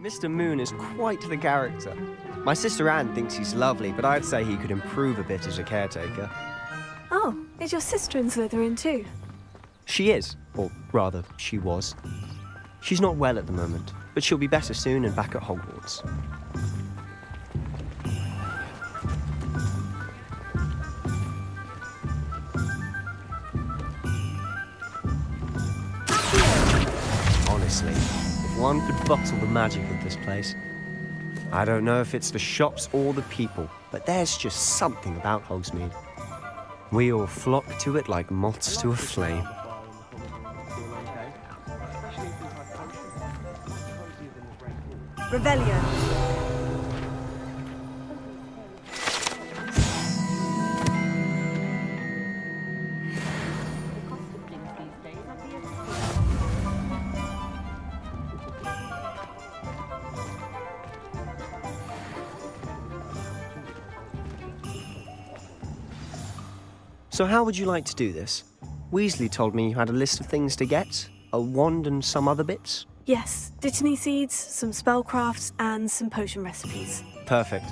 Mr. Moon is quite the character. My sister Anne thinks he's lovely, but I'd say he could improve a bit as a caretaker. Oh, is your sister in Slytherin too? She is, or rather, she was. She's not well at the moment, but she'll be better soon and back at Hogwarts. Honestly, if one could bottle the magic of this place. I don't know if it's the shops or the people, but there's just something about Hogsmeade. We all flock to it like moths to a flame. Rebellion. So how would you like to do this? Weasley told me you had a list of things to get, a wand and some other bits. Yes, Dittany seeds, some spellcrafts, and some potion recipes. Perfect.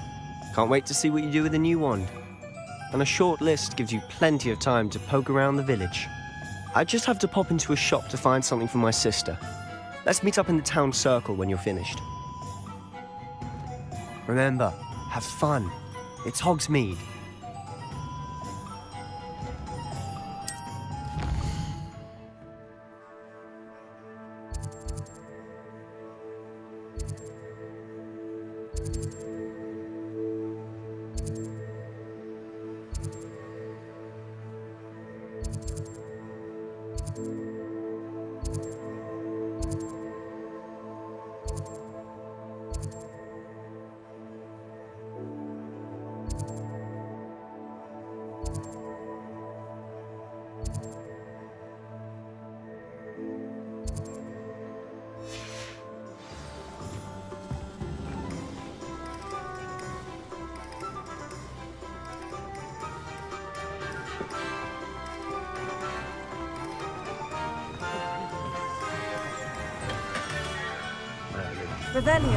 Can't wait to see what you do with the new wand. And a short list gives you plenty of time to poke around the village. I just have to pop into a shop to find something for my sister. Let's meet up in the town circle when you're finished. Remember, have fun. It's Hogsmeade. Rebellion.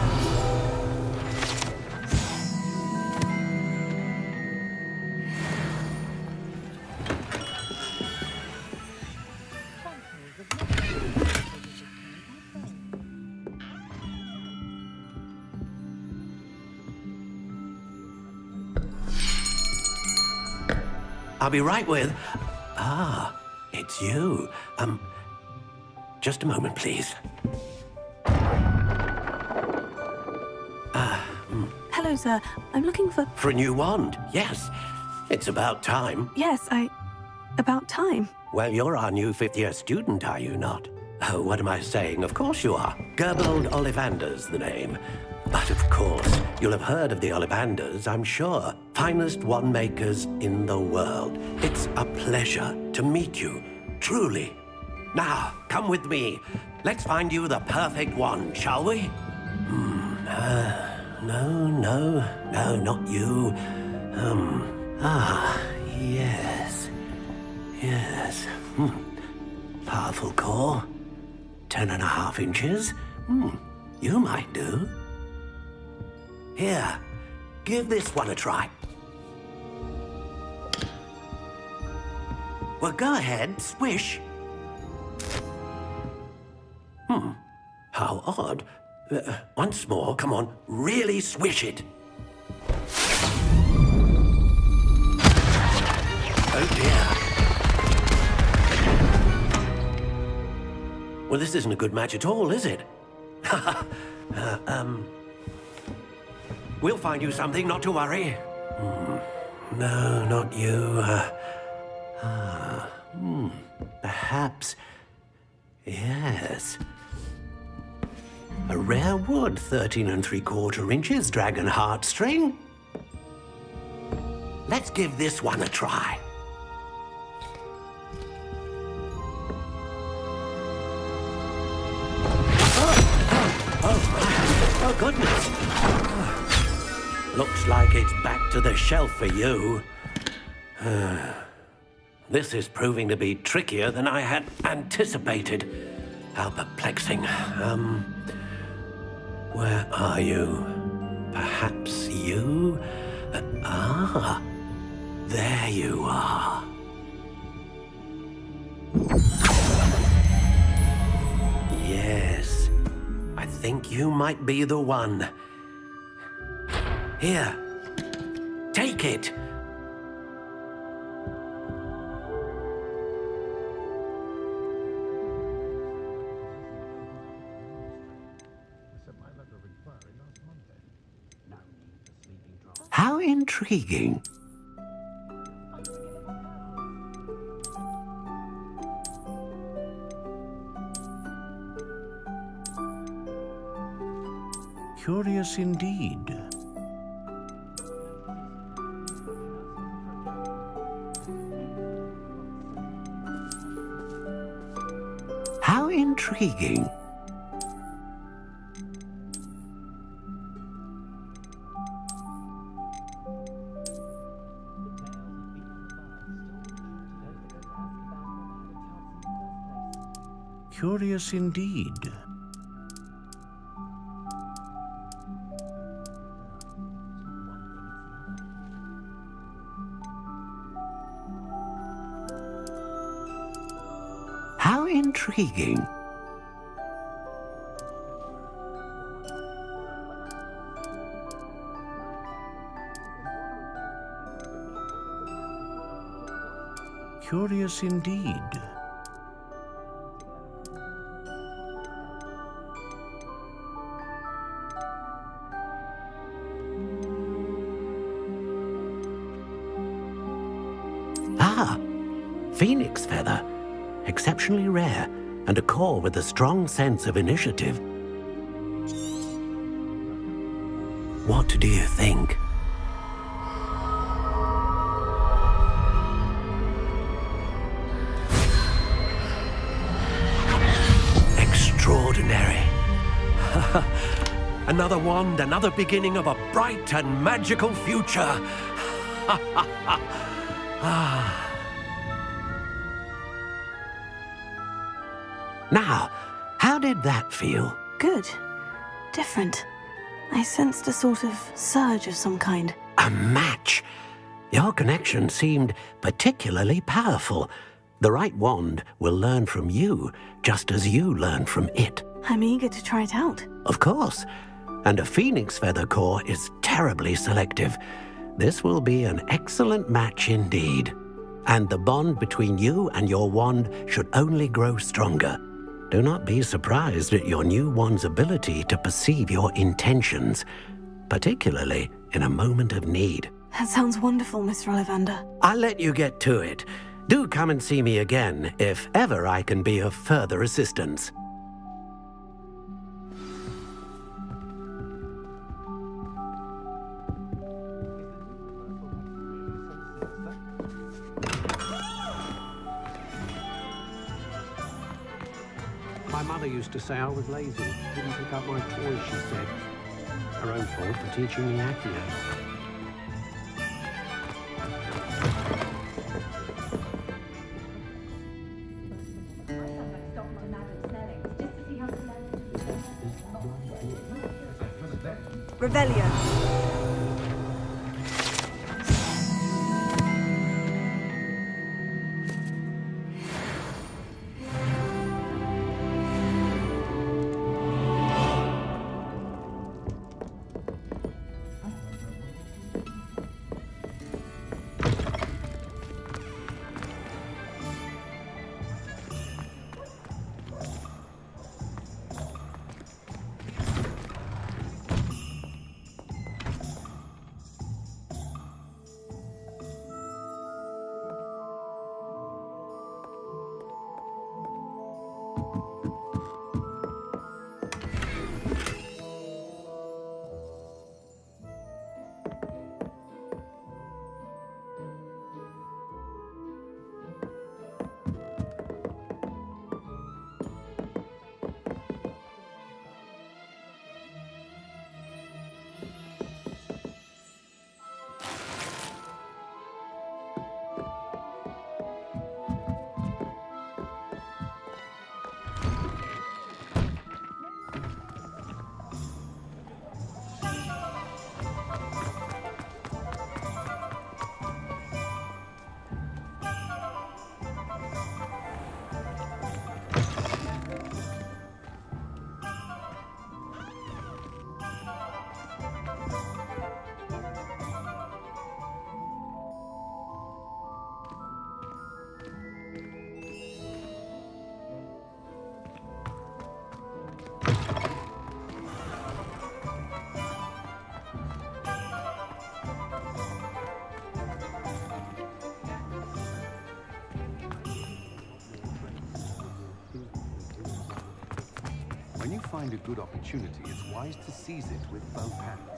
I'll be right with... Ah, it's you. Just a moment, please. Hello, sir. I'm looking for... For a new wand, yes. It's about time. Yes, about time. Well, you're our new fifth-year student, are you not? Oh, what am I saying? Of course you are. Gerbold Ollivander's the name. But of course, you'll have heard of the Ollivanders, I'm sure. Finest wand makers in the world. It's a pleasure to meet you, truly. Now, come with me. Let's find you the perfect wand, shall we? No, not you. Yes. Powerful core. 10.5 inches. You might do. Here, give this one a try. Well, go ahead, swish. How odd. Once more, come on, really swish it. Oh dear. Well, this isn't a good match at all, is it? We'll find you something, not to worry. No, not you. Perhaps... Yes. A rare wood, 13 3/4 inches, dragon heartstring. Let's give this one a try. Oh, goodness. Looks like it's back to the shelf for you. This is proving to be trickier than I had anticipated. How perplexing. Where are you? Perhaps you? There you are. Yes, I think you might be the one. Here, take it. How intriguing. Curious indeed. How intriguing. Curious indeed. How intriguing. Curious indeed. Ah, phoenix feather. Exceptionally rare, and a core with a strong sense of initiative. What do you think? Extraordinary. Another wand, another beginning of a bright and magical future. Now, how did that feel? Good. Different. I sensed a sort of surge of some kind. A match. Your connection seemed particularly powerful. The right wand will learn from you, just as you learn from it. I'm eager to try it out. Of course. And a phoenix feather core is terribly selective. This will be an excellent match indeed. And the bond between you and your wand should only grow stronger. Do not be surprised at your new wand's ability to perceive your intentions, particularly in a moment of need. That sounds wonderful, Mr. Ollivander. I'll let you get to it. Do come and see me again if ever I can be of further assistance. My mother used to say I was lazy. Didn't pick up my toys, she said. Her own fault for teaching me Accio. Revelio. find a good opportunity, it's wise to seize it with both hands.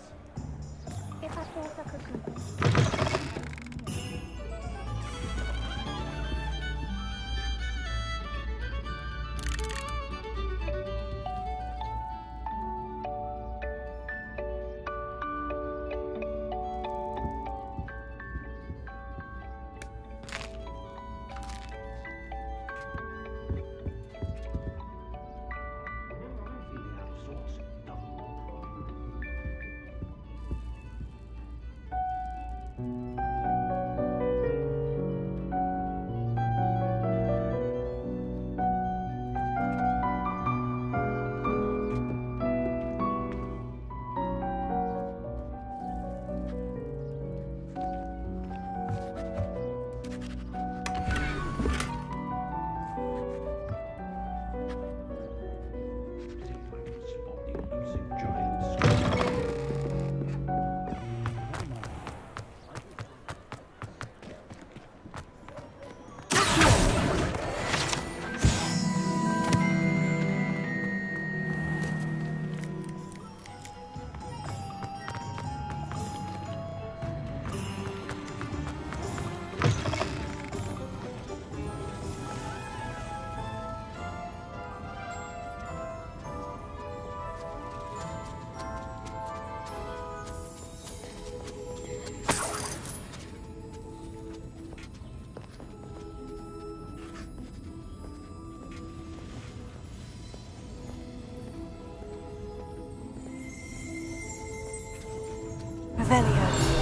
Revelio.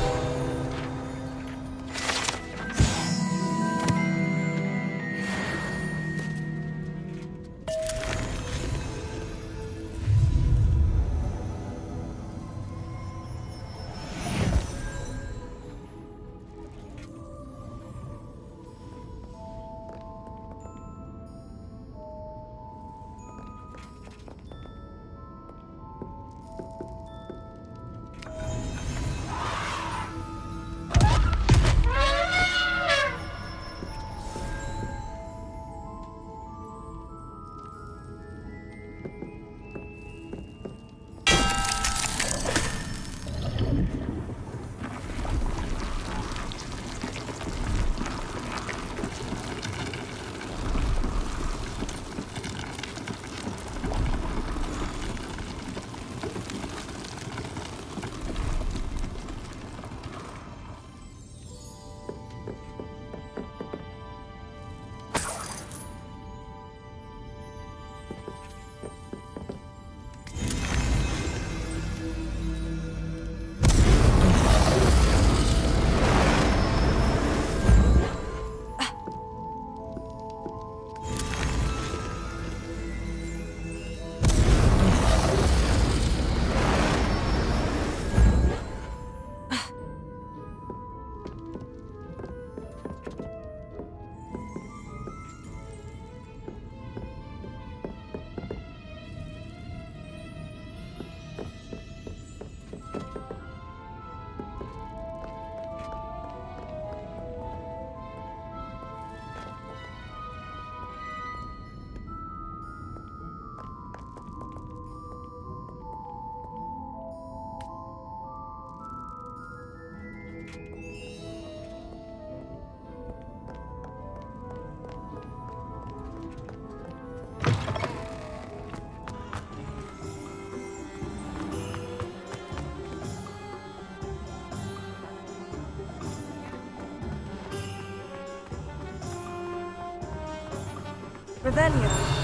Revelio.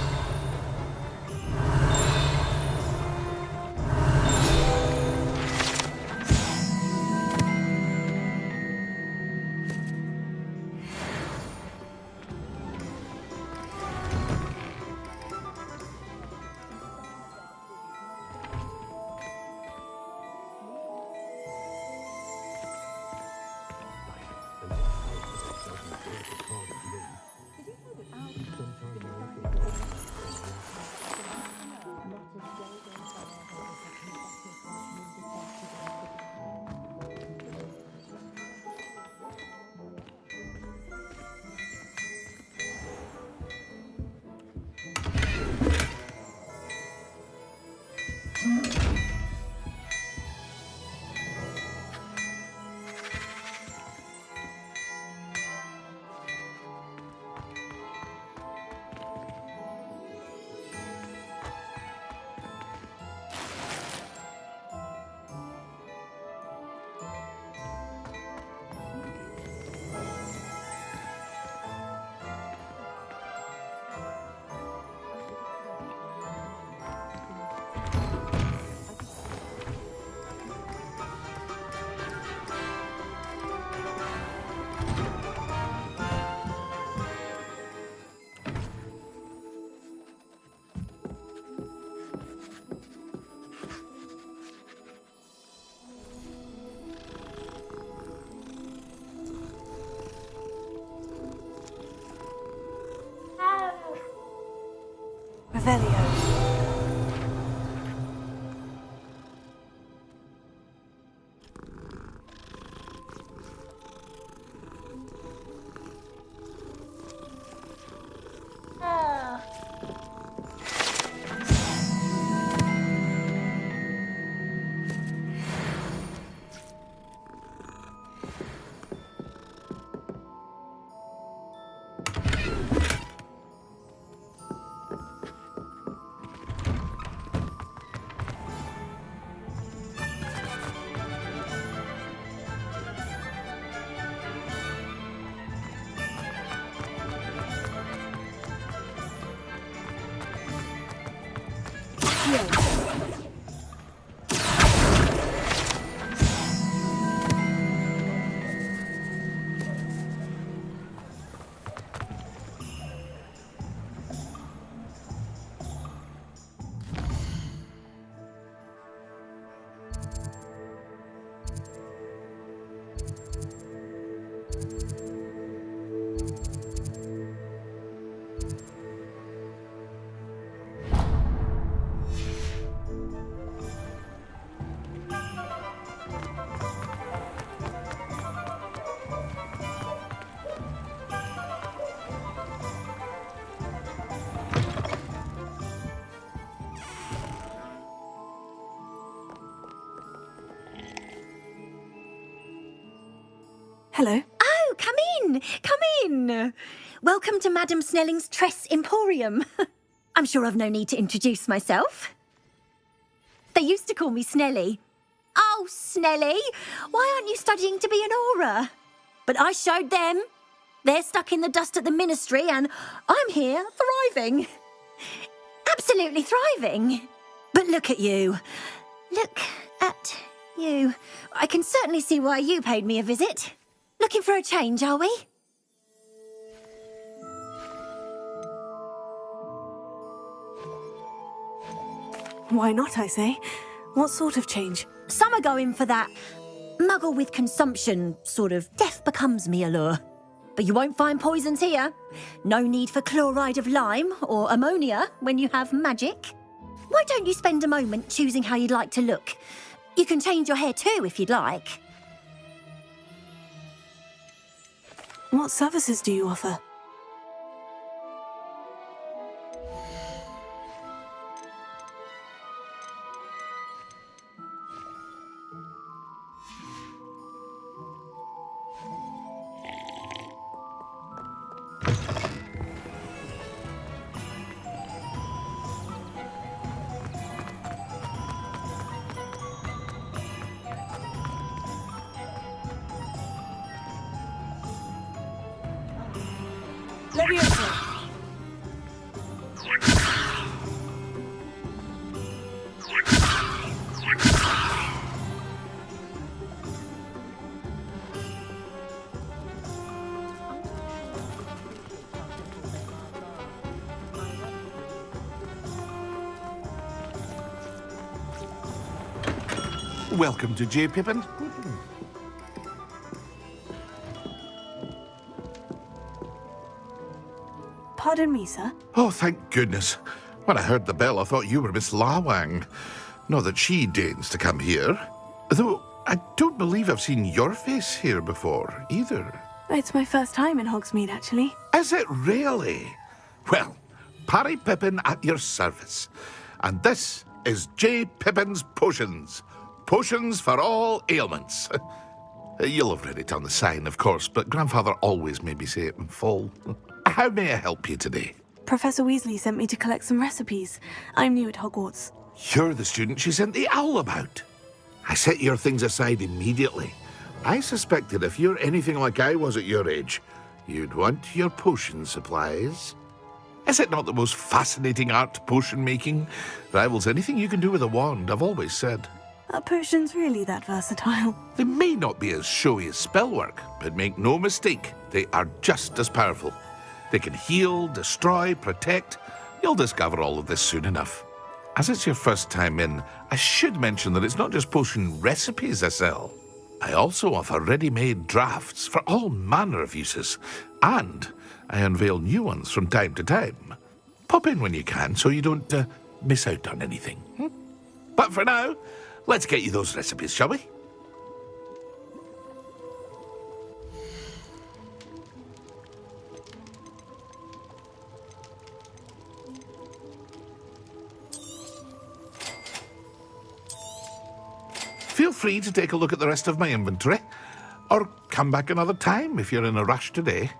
Revelio. Hello. Oh, come in, come in. Welcome to Madame Snelling's Tress Emporium. I'm sure I've no need to introduce myself. They used to call me Snelly. Oh, Snelly, why aren't you studying to be an aura? But I showed them. They're stuck in the dust at the ministry and I'm here thriving. Absolutely thriving. But look at you. Look at you. I can certainly see why you paid me a visit. Looking for a change, are we? Why not, I say? What sort of change? Some are going for that muggle with consumption, sort of death becomes me allure. But you won't find poisons here. No need for chloride of lime or ammonia when you have magic. Why don't you spend a moment choosing how you'd like to look? You can change your hair too if you'd like. What services do you offer? Welcome to J. Pippin. Pardon me, sir. Oh, thank goodness. When I heard the bell, I thought you were Miss Lawang. Not that she deigns to come here. Though, I don't believe I've seen your face here before, either. It's my first time in Hogsmeade, actually. Is it really? Well, Parry Pippin at your service. And this is J. Pippin's Potions. Potions for all ailments. You'll have read it on the sign, of course, but Grandfather always made me say it in full. How may I help you today? Professor Weasley sent me to collect some recipes. I'm new at Hogwarts. You're the student she sent the owl about. I set your things aside immediately. I suspected if you're anything like I was at your age, you'd want your potion supplies. Is it not the most fascinating art, potion making? Rivals anything you can do with a wand, I've always said. Are potions really that versatile? They may not be as showy as spellwork, but make no mistake, they are just as powerful. They can heal, destroy, protect. You'll discover all of this soon enough. As it's your first time in, I should mention that it's not just potion recipes I sell. I also offer ready-made drafts for all manner of uses, and I unveil new ones from time to time. Pop in when you can so you don't miss out on anything. But for now, let's get you those recipes, shall we? Feel free to take a look at the rest of my inventory, or come back another time if you're in a rush today.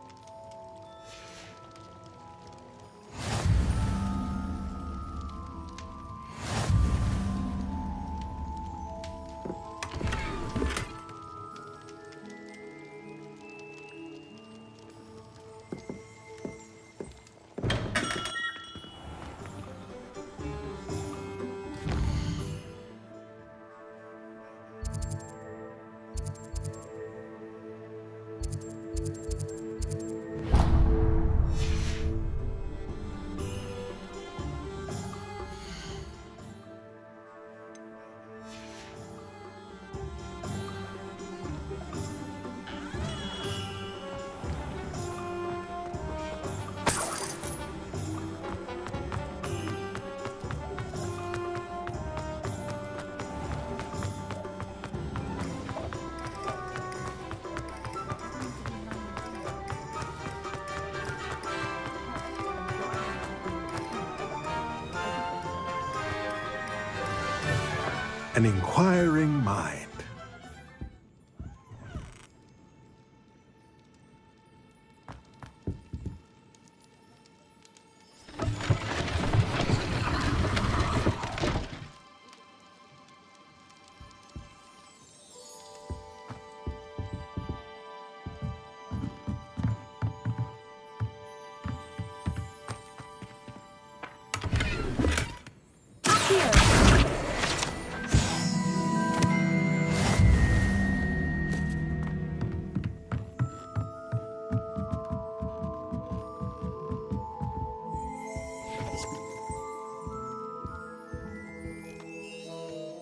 An inquiring mind.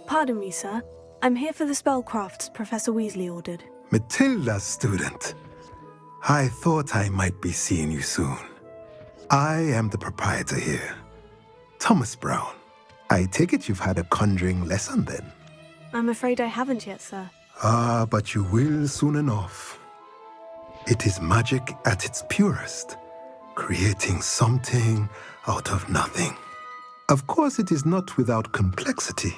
Pardon me, sir. I'm here for the spellcrafts Professor Weasley ordered. Matilda's student. I thought I might be seeing you soon. I am the proprietor here, Thomas Brown. I take it you've had a conjuring lesson then? I'm afraid I haven't yet, sir. Ah, but you will soon enough. It is magic at its purest, creating something out of nothing. Of course, it is not without complexity,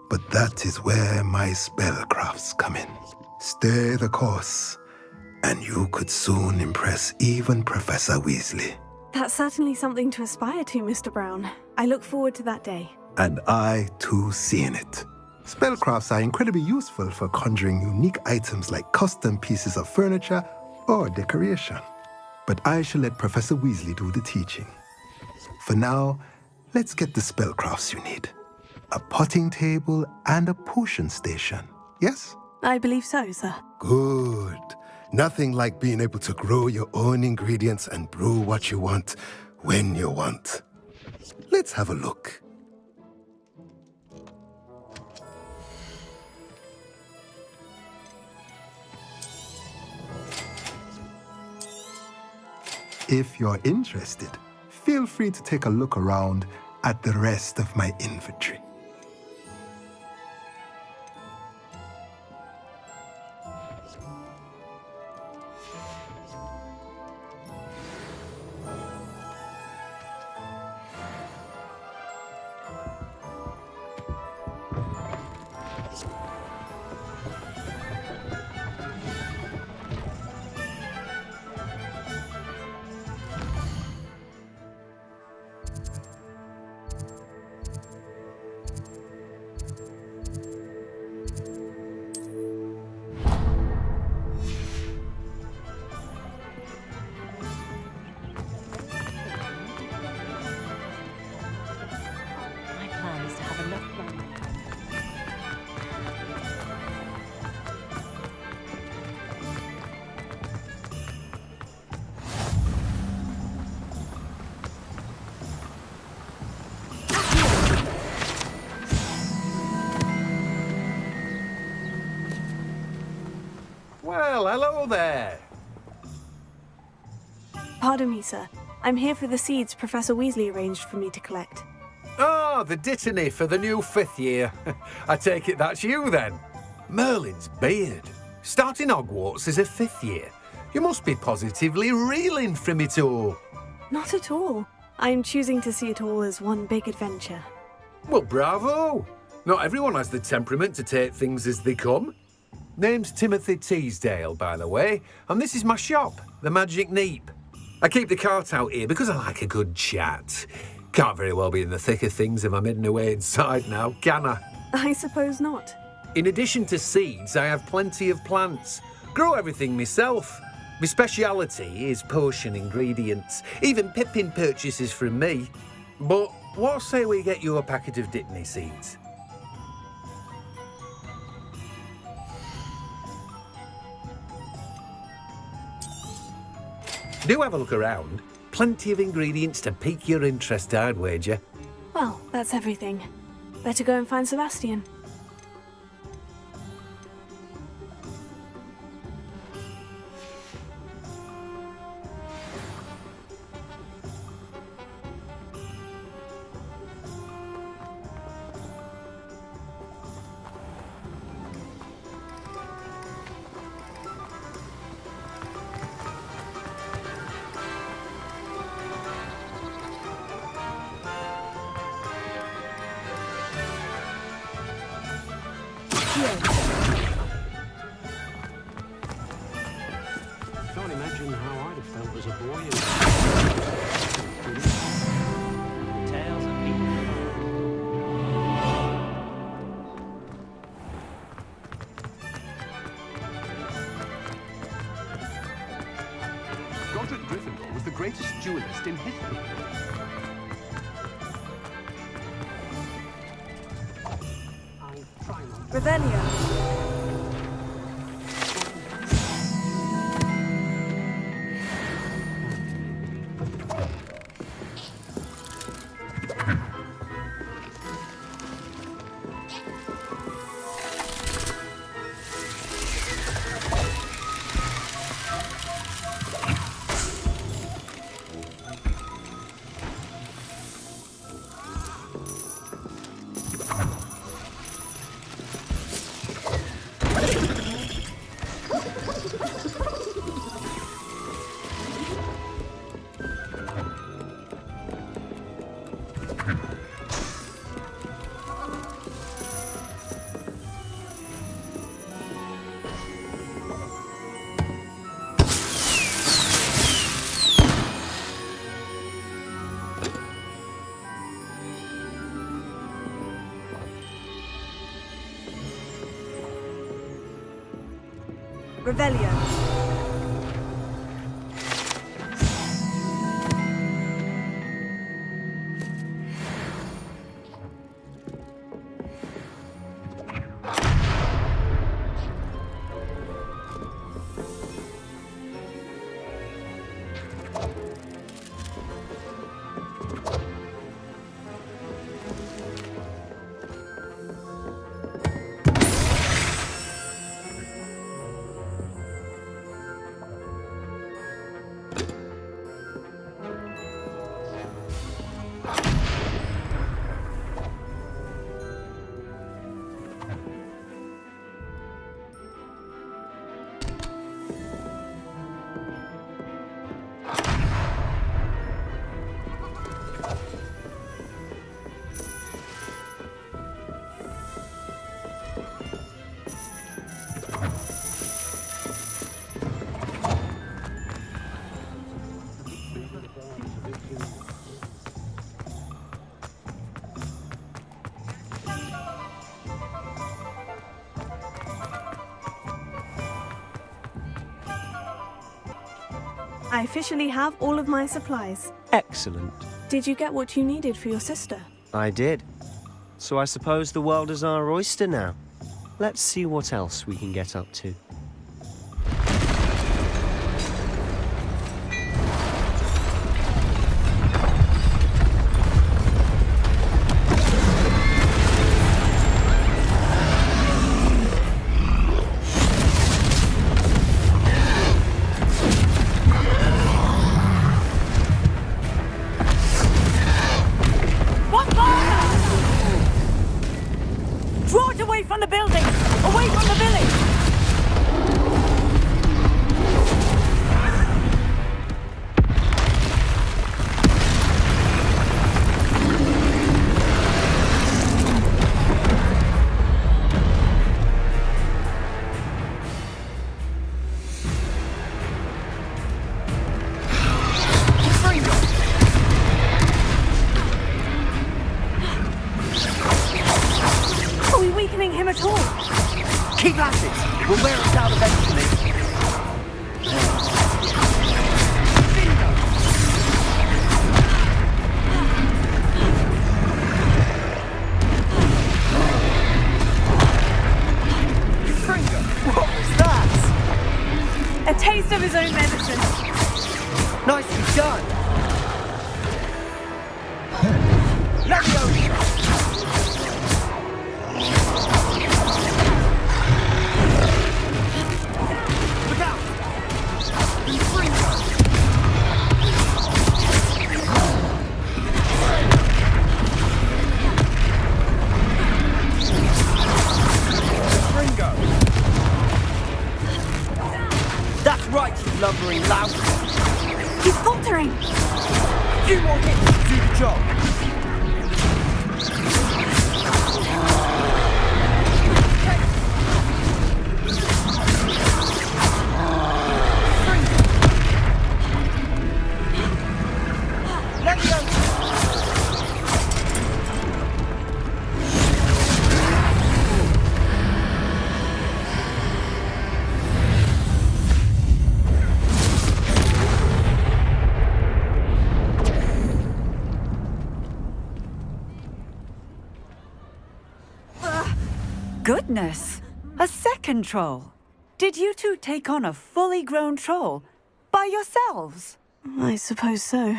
but that is where my spellcrafts come in. Stay the course, and you could soon impress even Professor Weasley. That's certainly something to aspire to, Mr. Brown. I look forward to that day. And I, too, seeing it. Spellcrafts are incredibly useful for conjuring unique items like custom pieces of furniture or decoration. But I shall let Professor Weasley do the teaching. For now, let's get the spellcrafts you need. A potting table and a potion station, yes? I believe so, sir. Good. Nothing like being able to grow your own ingredients and brew what you want when you want. Let's have a look. If you're interested, feel free to take a look around at the rest of my inventory. Well, hello there. Pardon me, sir. I'm here for the seeds Professor Weasley arranged for me to collect. Ah, the dittany for the new 5th year. I take it that's you then. Merlin's beard. Starting Hogwarts as a 5th year. You must be positively reeling from it all. Not at all. I'm choosing to see it all as one big adventure. Well, bravo. Not everyone has the temperament to take things as they come. Name's Timothy Teasdale, by the way, and this is my shop, the Magic Neep. I keep the cart out here because I like a good chat. Can't very well be in the thick of things if I'm hidden away inside now, can I? I suppose not. In addition to seeds, I have plenty of plants. Grow everything myself. My speciality is potion ingredients. Even Pippin purchases from me. But what say we get you a packet of dittany seeds? Do have a look around. Plenty of ingredients to pique your interest, I'd wager. Well, that's everything. Better go and find Sebastian. Can't imagine how I'd have felt as a boy. Tales of people. Godric Gryffindor was the greatest duelist in history. Revelio. Revelio. I officially have all of my supplies. Excellent. Did you get what you needed for your sister? I did. So I suppose the world is our oyster now. Let's see what else we can get up to. building! Away from the village! Are we weakening him at all? Keep at it! We'll wear him down eventually. What was that? A taste of his own medicine. Nicely done. Leviosa! Look out! Ringo! That's right, you lumbering lout! He's faltering. Few more hits to do the job. Goodness! A second troll! Did you two take on a fully grown troll? By yourselves? I suppose so.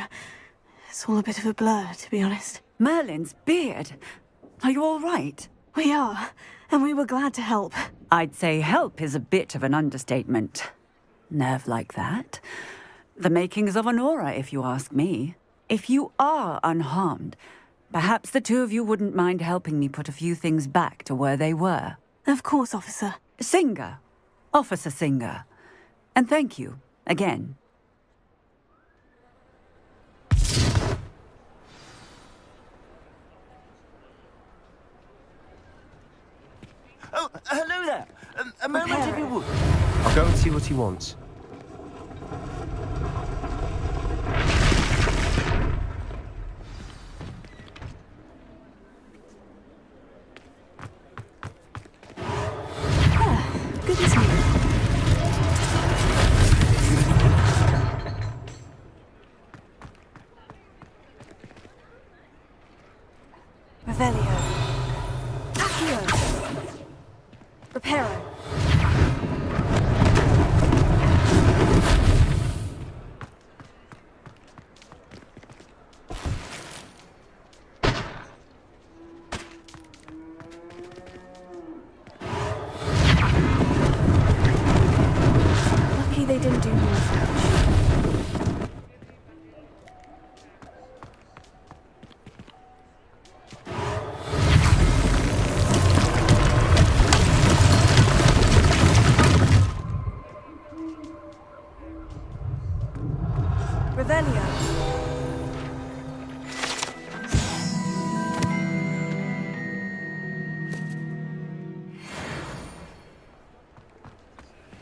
It's all a bit of a blur, to be honest. Merlin's beard. Are you all right? We are, and we were glad to help. I'd say help is a bit of an understatement. Nerve like that. The makings of an aura, if you ask me. If you are unharmed, perhaps the two of you wouldn't mind helping me put a few things back to where they were. Of course, officer. Singer. Officer Singer. And thank you, again. Oh, hello there. A moment if you would. I'll go and see what he wants. Good to see you. Revelio. Accio. Reparo. Lucky they didn't do more French. Revelio.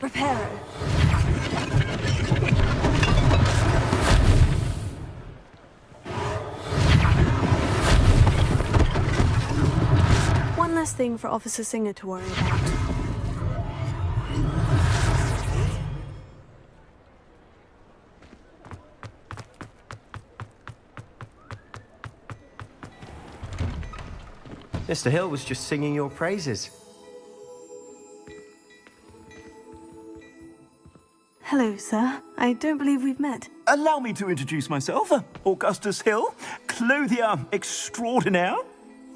Reparo. One less thing for Officer Singer to worry about. Mr. Hill was just singing your praises. Hello, sir. I don't believe we've met. Allow me to introduce myself, Augustus Hill, clothier extraordinaire.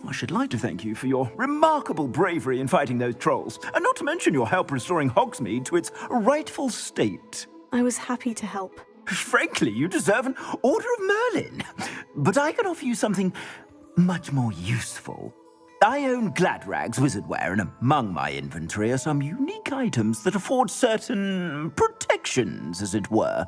I should like to thank you for your remarkable bravery in fighting those trolls, and not to mention your help restoring Hogsmeade to its rightful state. I was happy to help. Frankly, you deserve an Order of Merlin. But I can offer you something much more useful. I own Gladrag's wizardwear, and among my inventory are some unique items that afford certain protections, as it were.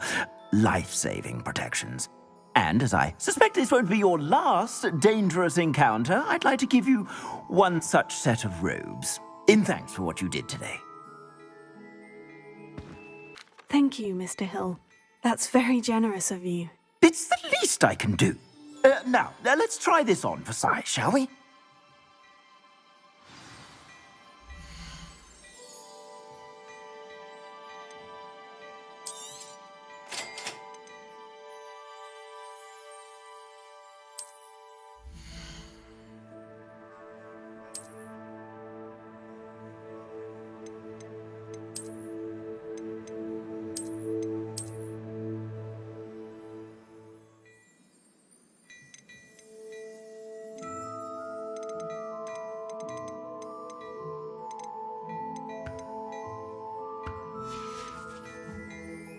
Life-saving protections. And as I suspect this won't be your last dangerous encounter, I'd like to give you one such set of robes, in thanks for what you did today. Thank you, Mr. Hill. That's very generous of you. It's the least I can do. Now, let's try this on for size, shall we?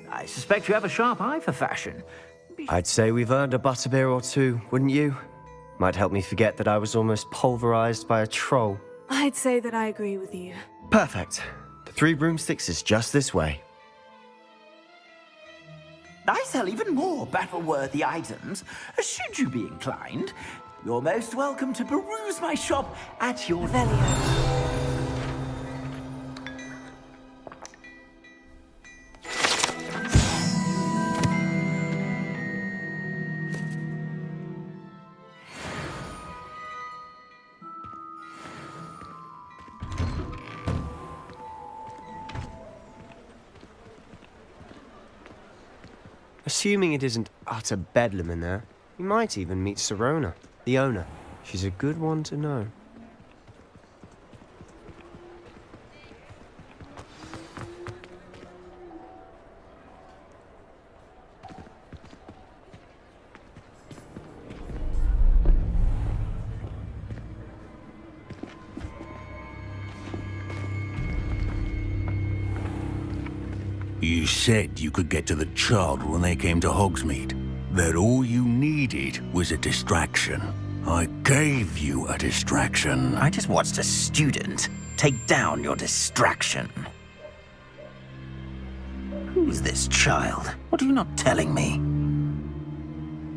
I suspect you have a sharp eye for fashion. I'd say we've earned a butterbeer or two, wouldn't you? Might help me forget that I was almost pulverized by a troll. I'd say that I agree with you. Perfect. The Three Broomsticks is just this way. I sell even more battle-worthy items. Should you be inclined, you're most welcome to peruse my shop at your Velio. Assuming it isn't utter bedlam in there, you might even meet Sirona, the owner. She's a good one to know. You said you could get to the child when they came to Hogsmeade. That all you needed was a distraction. I gave you a distraction. I just watched a student take down your distraction. Who's this child? What are you not telling me?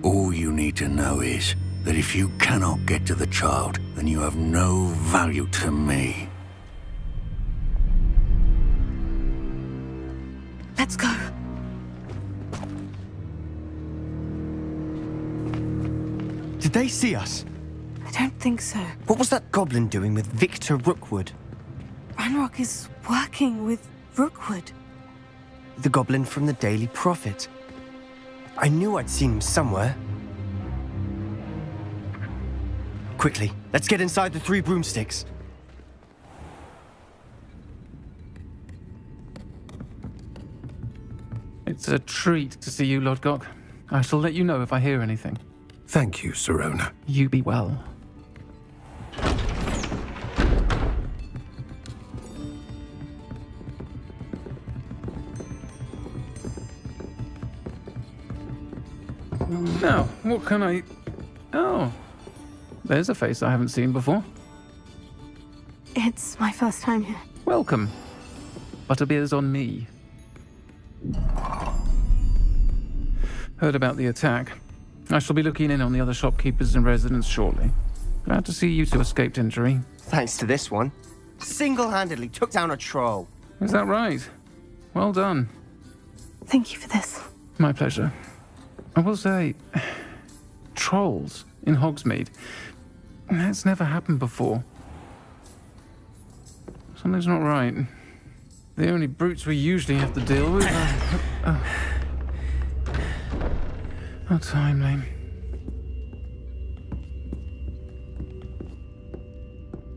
All you need to know is that if you cannot get to the child, then you have no value to me. Let's go. Did they see us? I don't think so. What was that goblin doing with Victor Rookwood? Ranrok is working with Rookwood. The goblin from the Daily Prophet. I knew I'd seen him somewhere. Quickly, let's get inside the Three Broomsticks. It's a treat to see you, Lodgok. I shall let you know if I hear anything. Thank you, Sirona. You be well. Now, what can I... Oh, there's a face I haven't seen before. It's my first time here. Welcome. Butterbeer's on me. Heard about the attack. I shall be looking in on the other shopkeepers and residents shortly. Glad to see you two escaped injury. Thanks to this one. Single-handedly took down a troll. Is that right? Well done. Thank you for this. My pleasure. I will say, trolls in Hogsmeade. That's never happened before. Something's not right. The only brutes we usually have to deal with are... How timely.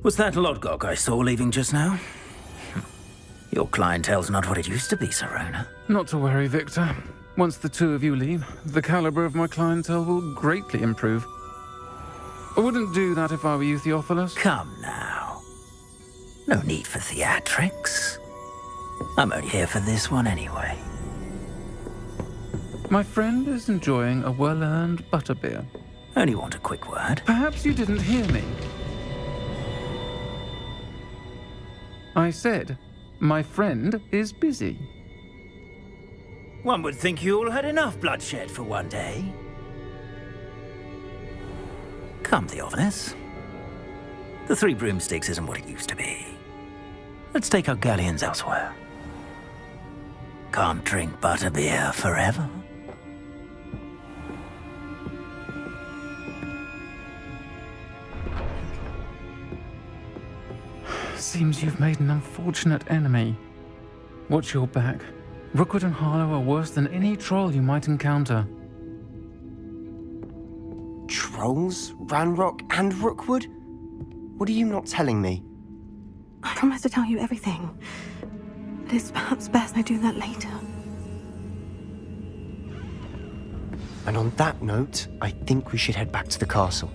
Was that Lodgok I saw leaving just now? Your clientele's not what it used to be, Sirona. Not to worry, Victor. Once the two of you leave, the caliber of my clientele will greatly improve. I wouldn't do that if I were you, Theophilus. Come now. No need for theatrics. I'm only here for this one anyway. My friend is enjoying a well-earned butterbeer. Only want a quick word. Perhaps you didn't hear me. I said, my friend is busy. One would think you all had enough bloodshed for one day. Come, Theophilus. The Three Broomsticks isn't what it used to be. Let's take our galleons elsewhere. Can't drink butterbeer forever. Seems you've made an unfortunate enemy. Watch your back. Rookwood and Harlow are worse than any troll you might encounter. Trolls? Ranrok and Rookwood? What are you not telling me? I promise to tell you everything. But it's perhaps best I do that later. And on that note, I think we should head back to the castle.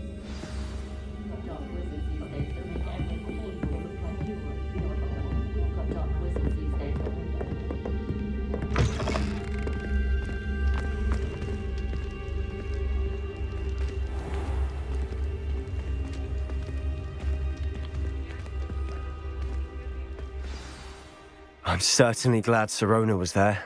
I'm certainly glad Sirona was there.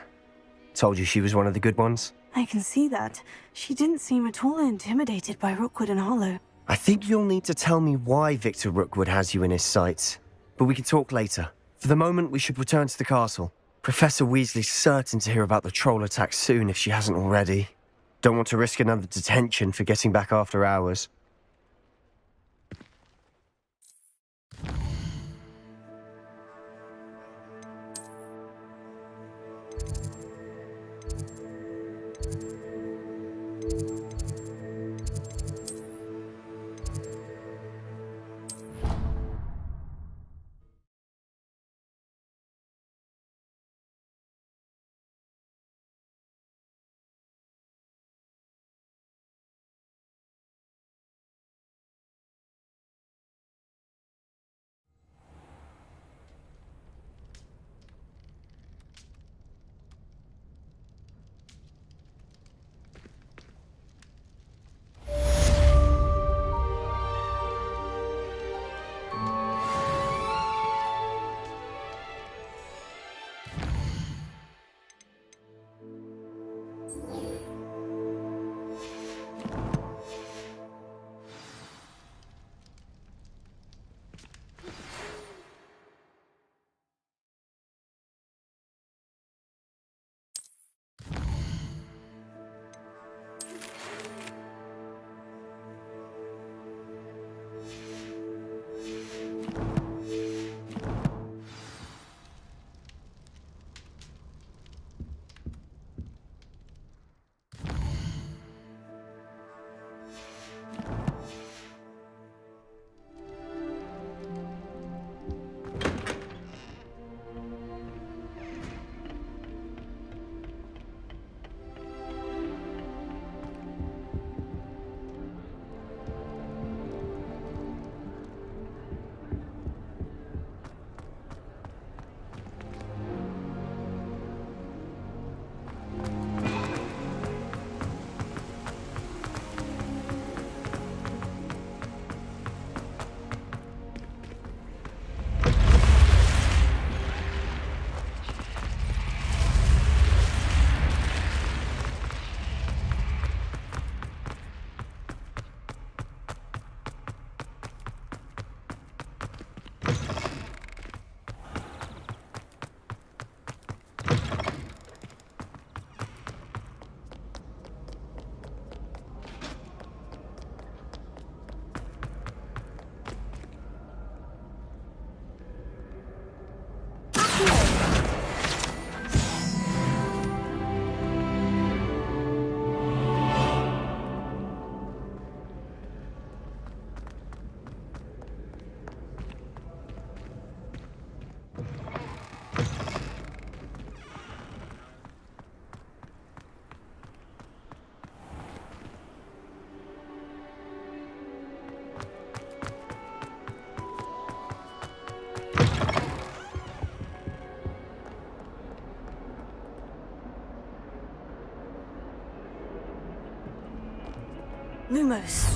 Told you she was one of the good ones. I can see that. She didn't seem at all intimidated by Rookwood and Harlow. I think you'll need to tell me why Victor Rookwood has you in his sights. But we can talk later. For the moment, we should return to the castle. Professor Weasley's certain to hear about the troll attack soon if she hasn't already. Don't want to risk another detention for getting back after hours. Lumos.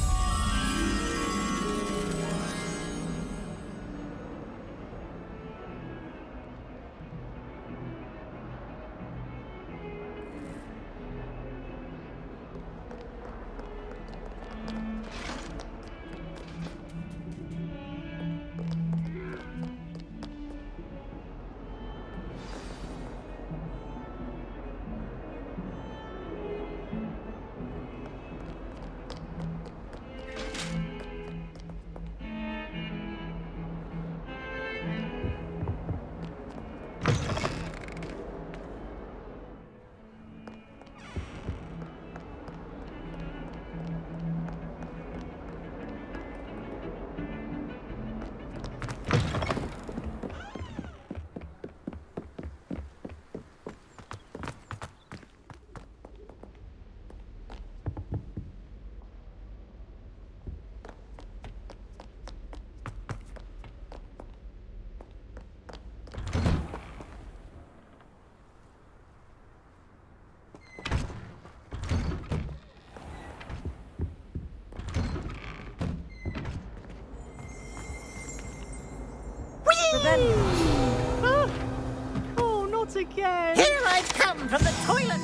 I've come from the toilet.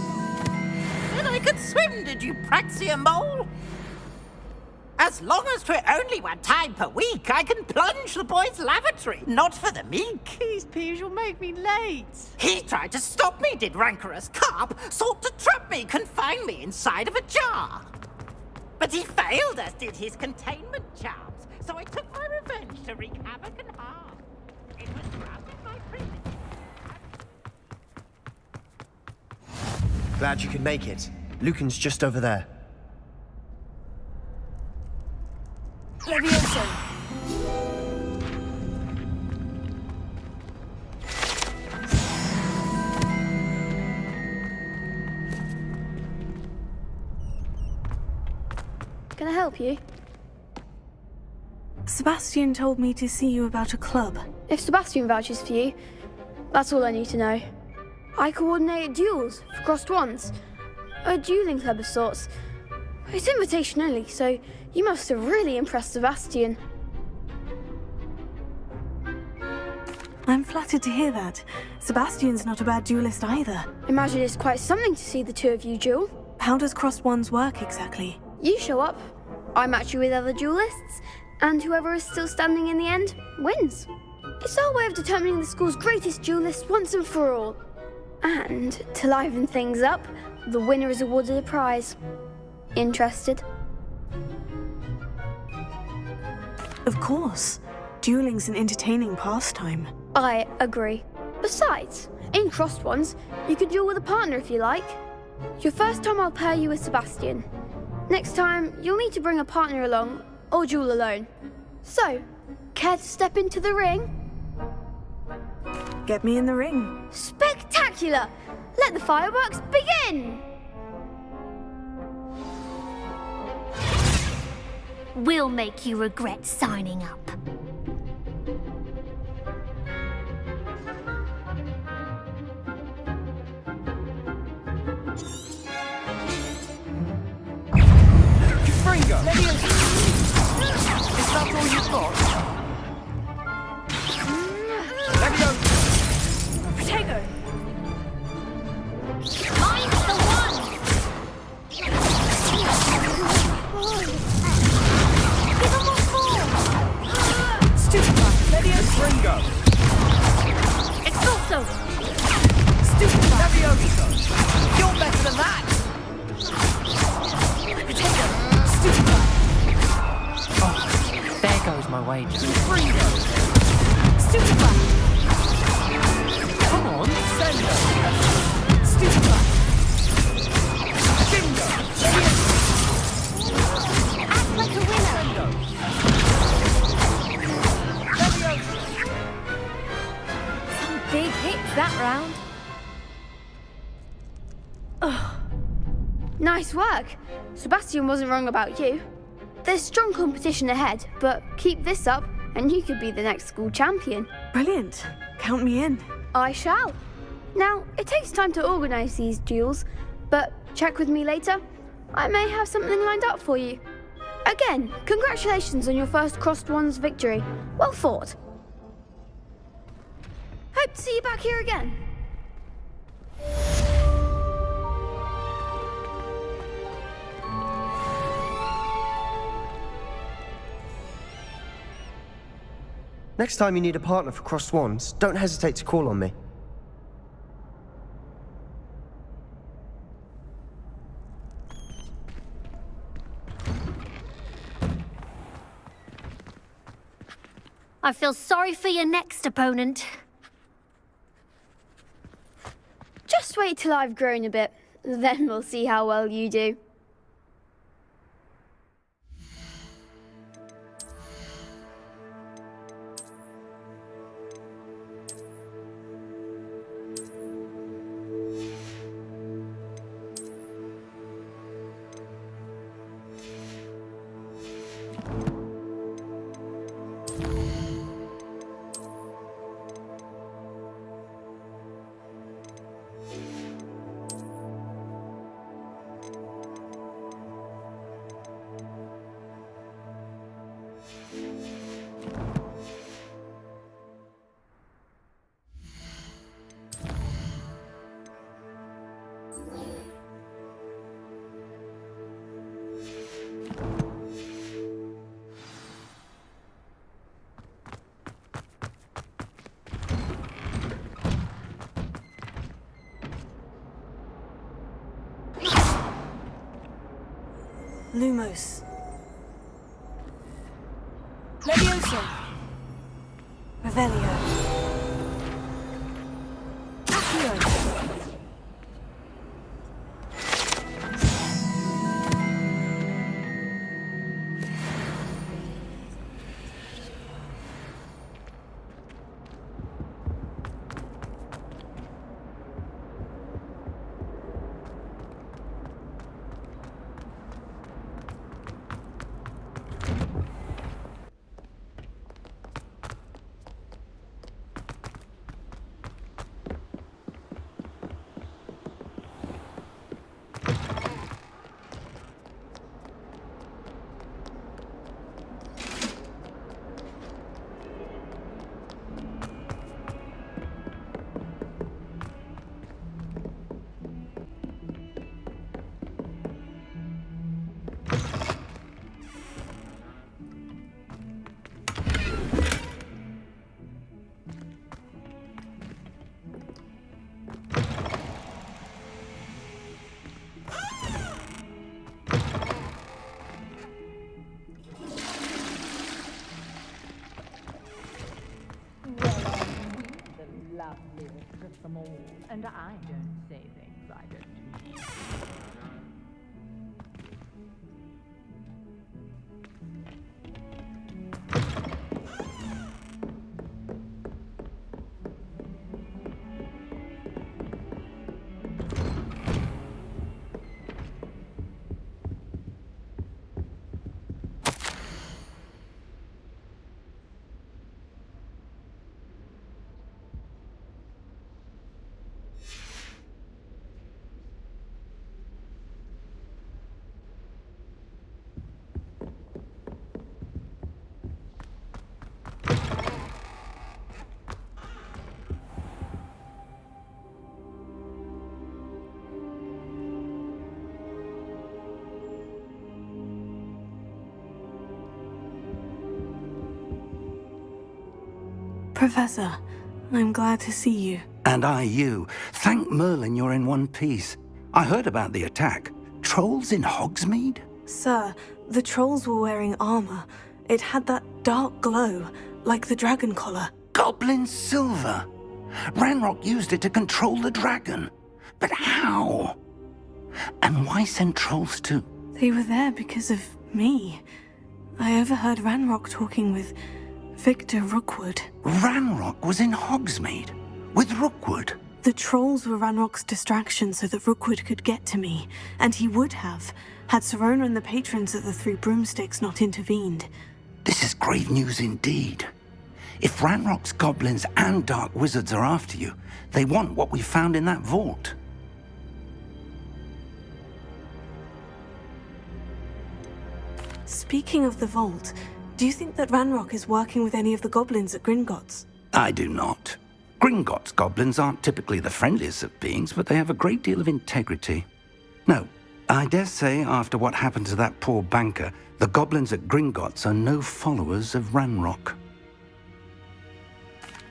And I could swim, did you praxia mole? As long as 'twere only one time per week, I can plunge the boy's lavatory, not for the meek. Please, Peeves, you'll make me late. He tried to stop me, did rancorous carp, sought to trap me, confine me inside of a jar. But he failed, as did his containment charms, so I took my revenge to wreak havoc and harm. It was granted my privilege. Glad you could make it. Lucan's just over there. Levioso. Can I help you? Sebastian told me to see you about a club. If Sebastian vouches for you, that's all I need to know. I coordinate duels for crossed wands. A dueling club of sorts. It's invitation only, so you must have really impressed Sebastian. I'm flattered to hear that. Sebastian's not a bad duelist either. Imagine it's quite something to see the two of you duel. How does crossed wands work exactly? You show up, I match you with other duelists, and whoever is still standing in the end wins. It's our way of determining the school's greatest duelist once and for all. And to liven things up, the winner is awarded a prize. Interested? Of course. Dueling's an entertaining pastime. I agree. Besides, in crossed ones, you can duel with a partner if you like. Your first time I'll pair you with Sebastian. Next time, you'll need to bring a partner along, or duel alone. So, care to step into the ring? Get me in the ring. Spectacular! Let the fireworks begin! We'll make you regret signing up. Fringo! Is that all you've got? Protego! I'm the one! Give him a call! Stupefy! Levioso! Fringo! It's also! Stupefy! Levioso! You're better than that! Protego! Stupefy! Oh, there goes my wager. Fringo! Stupefy! Come on, send her! Stupefy! Bingo! Act like a winner! Some big hits that round. Nice work. Sebastian wasn't wrong about you. There's strong competition ahead, but keep this up and you could be the next school champion. Brilliant. Count me in. I shall. Now, it takes time to organise these duels, but check with me later. I may have something lined up for you. Again, congratulations on your first crossed wands victory. Well fought. Hope to see you back here again. Next time you need a partner for crossed wands, don't hesitate to call on me. I feel sorry for your next opponent. Just wait till I've grown a bit, then we'll see how well you do. Lumos. Levioso. Revelio. Accio. Them all, and I don't say things I don't mean. Professor, I'm glad to see you. And I you. Thank Merlin you're in one piece. I heard about the attack. Trolls in Hogsmeade? Sir, the trolls were wearing armor. It had that dark glow, like the dragon collar. Goblin silver! Ranrok used it to control the dragon. But how? And why send trolls too? They were there because of me. I overheard Ranrok talking with Victor Rookwood. Ranrok was in Hogsmeade? With Rookwood? The trolls were Ranrock's distraction so that Rookwood could get to me, and he would have, had Serona and the patrons at the Three Broomsticks not intervened. This is grave news indeed. If Ranrock's goblins and dark wizards are after you, they want what we found in that vault. Speaking of the vault, do you think that Ranrok is working with any of the goblins at Gringotts? I do not. Gringotts goblins aren't typically the friendliest of beings, but they have a great deal of integrity. No, I dare say after what happened to that poor banker, the goblins at Gringotts are no followers of Ranrok.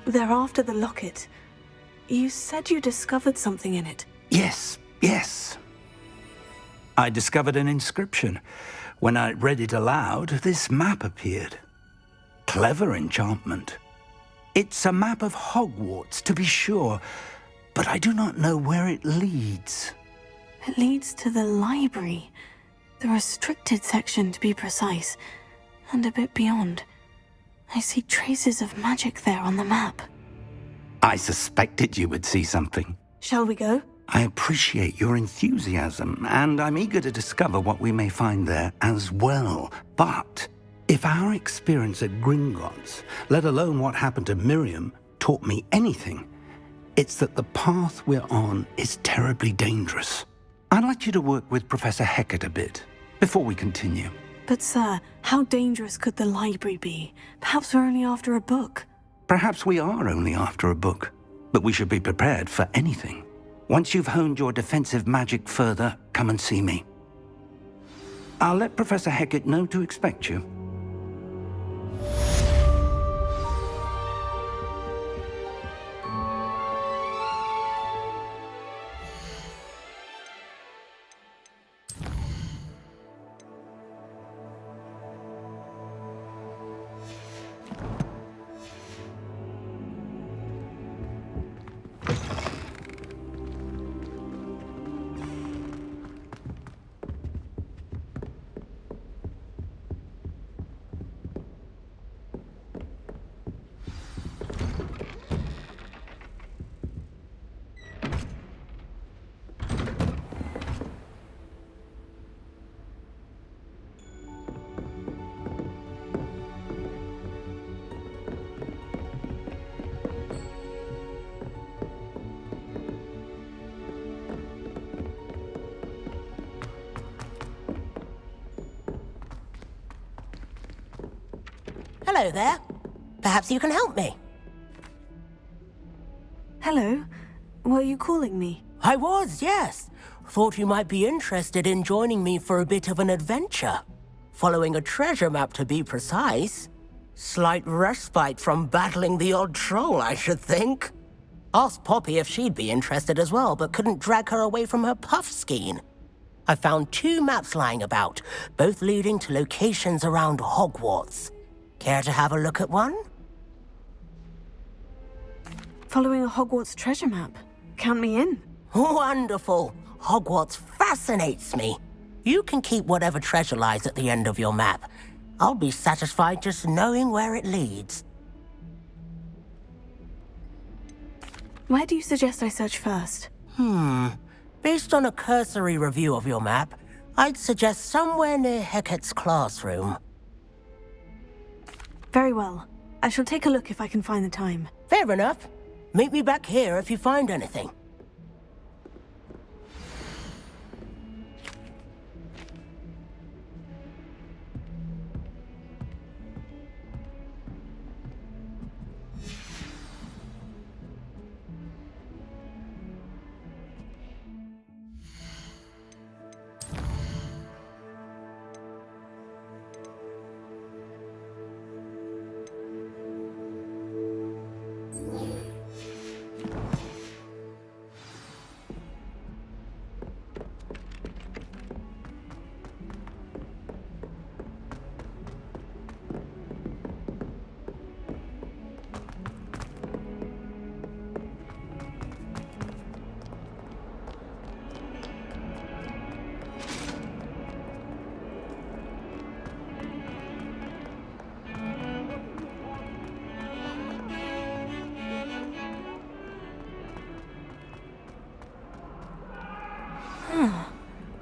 They're after the locket. You said you discovered something in it. Yes. I discovered an inscription. When I read it aloud, this map appeared. Clever enchantment. It's a map of Hogwarts, to be sure, but I do not know where it leads. It leads to the library. The restricted section, to be precise, and a bit beyond. I see traces of magic there on the map. I suspected you would see something. Shall we go? I appreciate your enthusiasm, and I'm eager to discover what we may find there as well. But if our experience at Gringotts, let alone what happened to Miriam, taught me anything, it's that the path we're on is terribly dangerous. I'd like you to work with Professor Hecat a bit before we continue. But sir, how dangerous could the library be? Perhaps we're only after a book. Perhaps we are only after a book, but we should be prepared for anything. Once you've honed your defensive magic further, come and see me. I'll let Professor Hecat know to expect you. Hello there. Perhaps you can help me. Hello. Were you calling me? I was, yes. Thought you might be interested in joining me for a bit of an adventure. Following a treasure map, to be precise. Slight respite from battling the odd troll, I should think. Asked Poppy if she'd be interested as well, but couldn't drag her away from her puff skein. I found 2 maps lying about, both leading to locations around Hogwarts. Care to have a look at one? Following a Hogwarts treasure map. Count me in. Wonderful. Hogwarts fascinates me. You can keep whatever treasure lies at the end of your map. I'll be satisfied just knowing where it leads. Where do you suggest I search first? Based on a cursory review of your map, I'd suggest somewhere near Hecat's classroom. Very well. I shall take a look if I can find the time. Fair enough. Meet me back here if you find anything.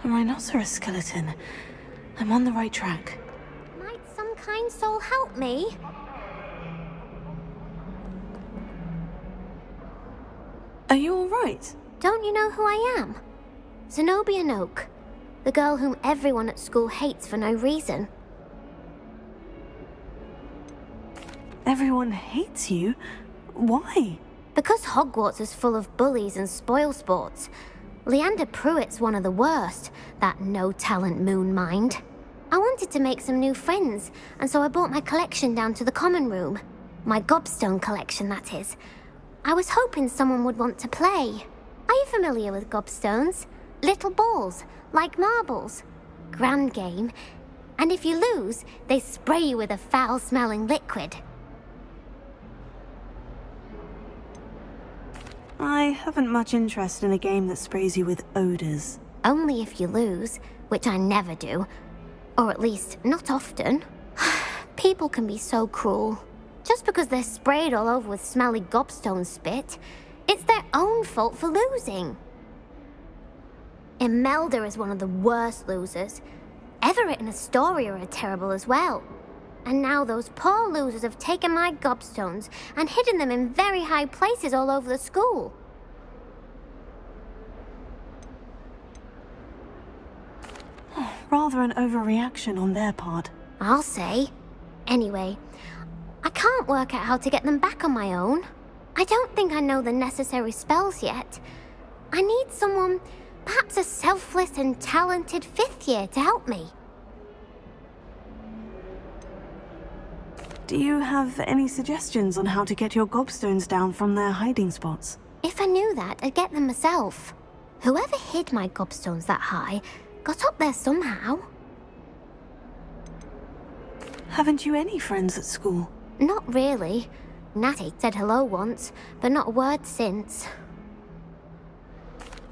A rhinoceros skeleton. I'm on the right track. Might some kind soul help me? Are you all right? Don't you know who I am? Zenobia Noak, the girl whom everyone at school hates for no reason. Everyone hates you? Why? Because Hogwarts is full of bullies and spoilsports. Leander Pruitt's one of the worst, that no-talent moon mind. I wanted to make some new friends, and so I brought my collection down to the common room. My gobstone collection, that is. I was hoping someone would want to play. Are you familiar with gobstones? Little balls, like marbles. Grand game. And if you lose, they spray you with a foul-smelling liquid. I haven't much interest in a game that sprays you with odors. Only if you lose, which I never do. Or at least, not often. People can be so cruel. Just because they're sprayed all over with smelly gobstone spit, it's their own fault for losing. Imelda is one of the worst losers. Everett and Astoria are terrible as well. And now those poor losers have taken my gobstones and hidden them in very high places all over the school. Rather an overreaction on their part. I'll say. Anyway, I can't work out how to get them back on my own. I don't think I know the necessary spells yet. I need someone, perhaps a selfless and talented 5th year to help me. Do you have any suggestions on how to get your gobstones down from their hiding spots? If I knew that, I'd get them myself. Whoever hid my gobstones that high got up there somehow. Haven't you any friends at school? Not really. Natty said hello once, but not a word since.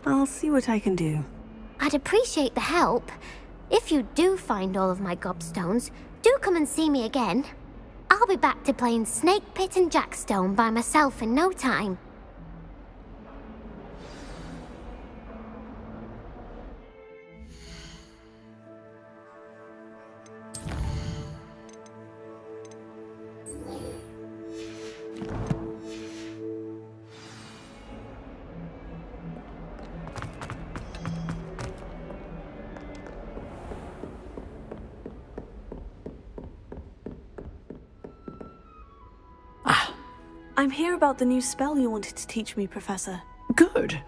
I'll see what I can do. I'd appreciate the help. If you do find all of my gobstones, do come and see me again. I'll be back to playing Snake Pit and Jackstone by myself in no time. I'm here about the new spell you wanted to teach me, Professor. Good.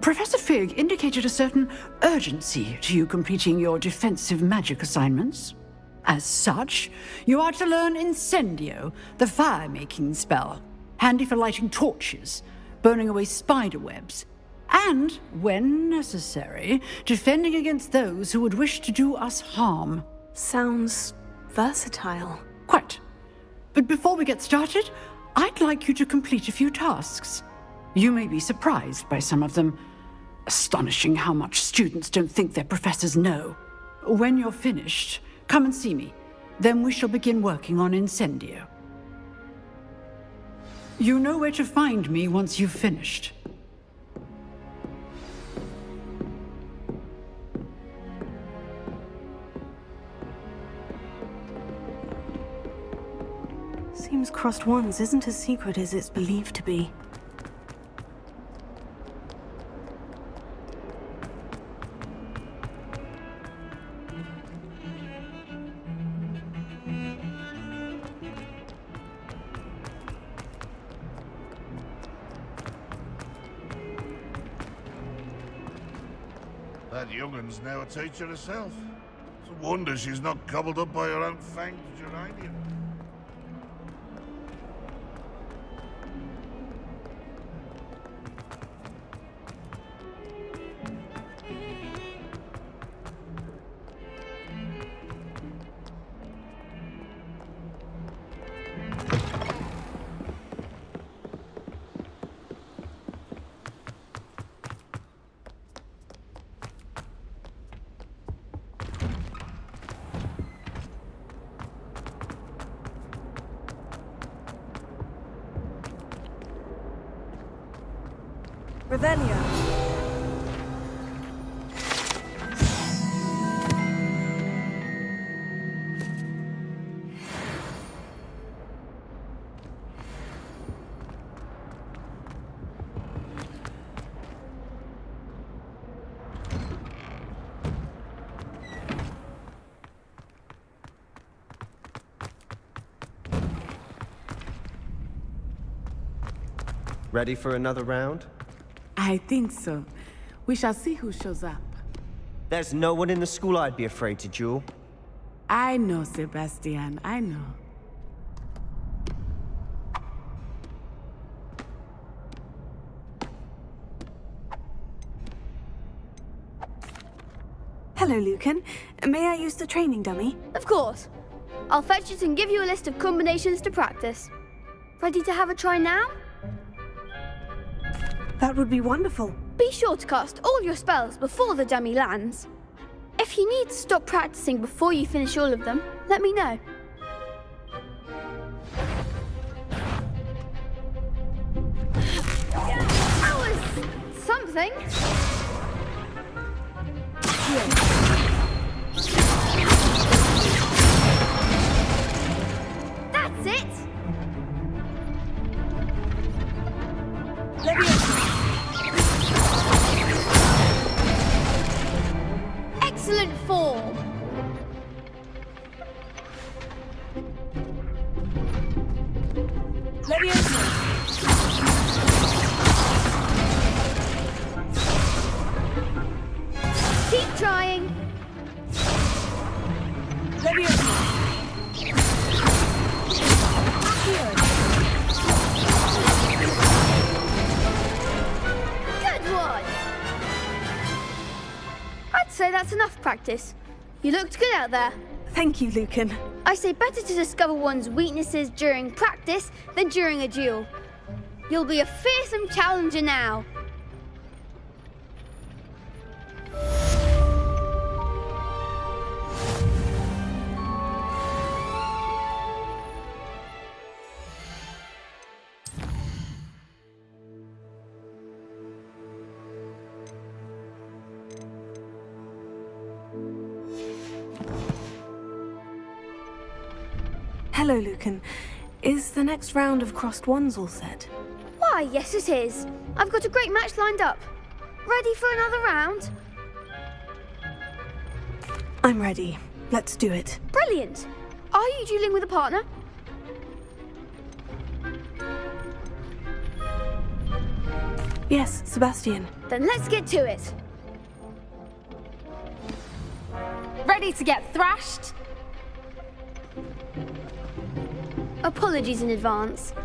Professor Fig indicated a certain urgency to you completing your defensive magic assignments. As such, you are to learn Incendio, the fire-making spell, handy for lighting torches, burning away spider webs, and, when necessary, defending against those who would wish to do us harm. Sounds versatile. Quite. But before we get started, I'd like you to complete a few tasks. You may be surprised by some of them. Astonishing how much students don't think their professors know. When you're finished, come and see me. Then we shall begin working on Incendio. You know where to find me once you've finished. Seems Crossed Wands isn't as secret as it's believed to be. That young'un's now a teacher herself. It's a wonder she's not gobbled up by her own fanged geranium. Revelio. Ready for another round? I think so. We shall see who shows up. There's no one in the school I'd be afraid to duel. I know, Sebastian, I know. Hello, Lucan. May I use the training dummy? Of course. I'll fetch it and give you a list of combinations to practice. Ready to have a try now? That would be wonderful. Be sure to cast all your spells before the dummy lands. If you need to stop practicing before you finish all of them, let me know. That was something. That's it. Excellent form. Keep trying. Good one. I'd say that's enough practice. You looked good out there. Thank you, Lucan. I say better to discover one's weaknesses during practice than during a duel. You'll be a fearsome challenger now. Hello, Lucan. Is the next round of Crossed Wands all set? Why, yes it is. I've got a great match lined up. Ready for another round? I'm ready. Let's do it. Brilliant. Are you dueling with a partner? Yes, Sebastian. Then let's get to it. Ready to get thrashed? Apologies in advance.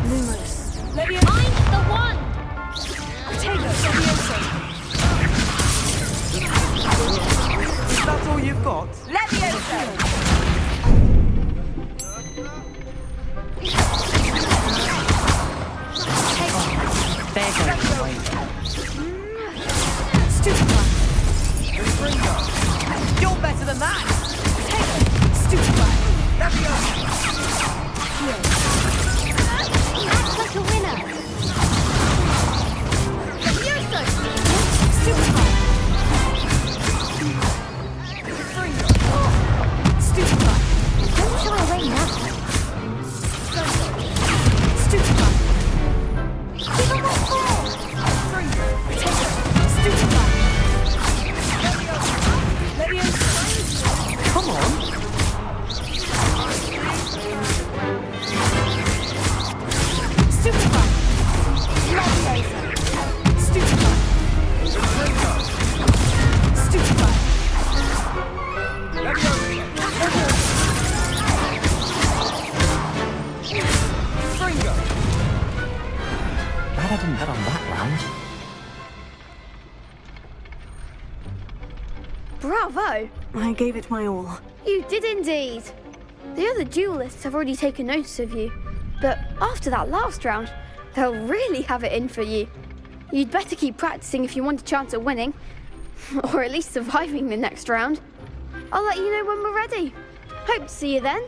Lumos. I'm the one! Potato. Is that all you've got? There goes my way. Stupid one. You're better than that! Stupid one. Act like a winner. Stupid one. Stupid one. Don't shy away now. Stupid one. Give him what for. Stupid one. Come on. Stupid one. Stupid one. Stupid one. Glad I didn't bet on that round. Bravo! I gave it my all. You did indeed. The other duelists have already taken notice of you, but after that last round, they'll really have it in for you. You'd better keep practicing if you want a chance at winning, or at least surviving the next round. I'll let you know when we're ready. Hope to see you then.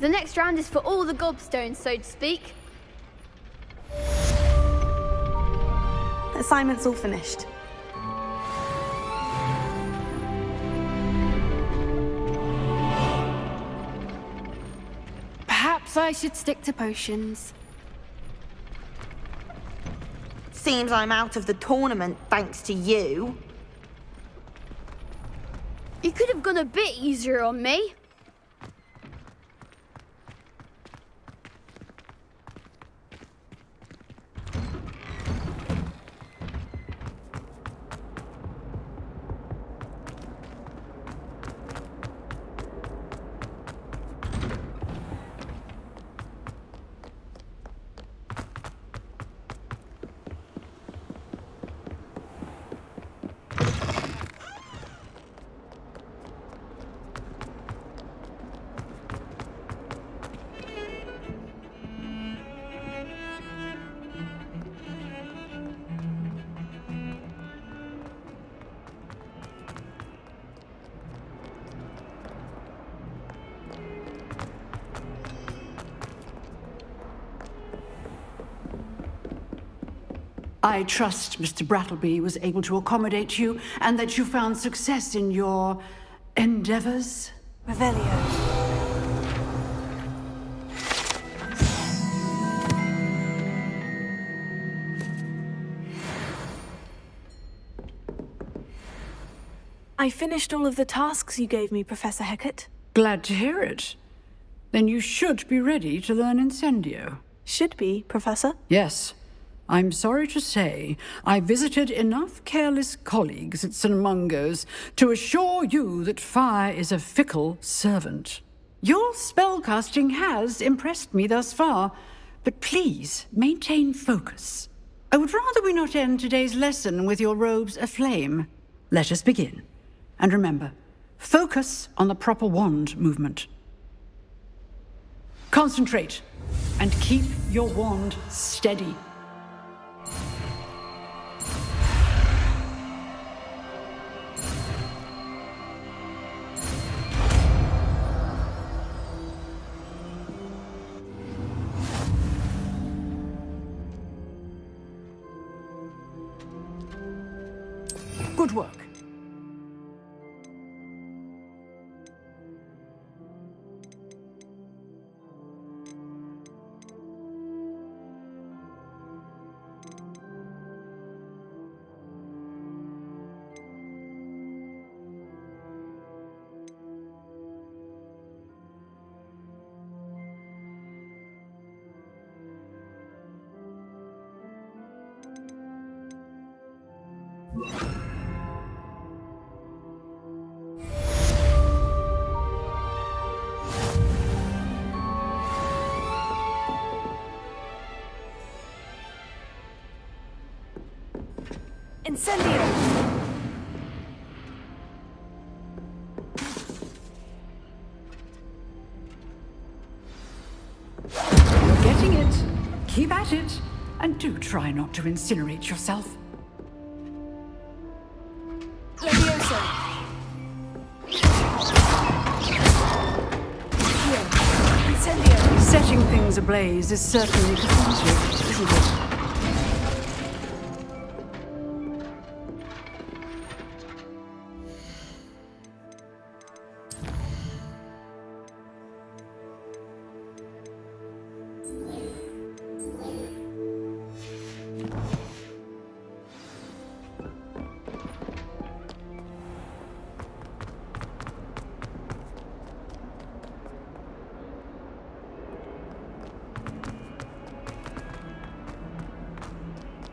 The next round is for all the gobstones, so to speak. The assignment's all finished. Perhaps I should stick to potions. Seems I'm out of the tournament thanks to you. You could have gone a bit easier on me. I trust Mr. Brattleby was able to accommodate you and that you found success in your endeavors. Revelio. I finished all of the tasks you gave me, Professor Hecat. Glad to hear it. Then you should be ready to learn Incendio. Should be, Professor. Yes. I'm sorry to say, I visited enough careless colleagues at St. Mungo's to assure you that fire is a fickle servant. Your spellcasting has impressed me thus far, but please maintain focus. I would rather we not end today's lesson with your robes aflame. Let us begin. And remember, focus on the proper wand movement. Concentrate, and keep your wand steady. Good work. Incendio! You're getting it. Keep at it. And do try not to incinerate yourself. Levioso! Here. Incendio! Setting things ablaze is certainly cathartic, isn't it?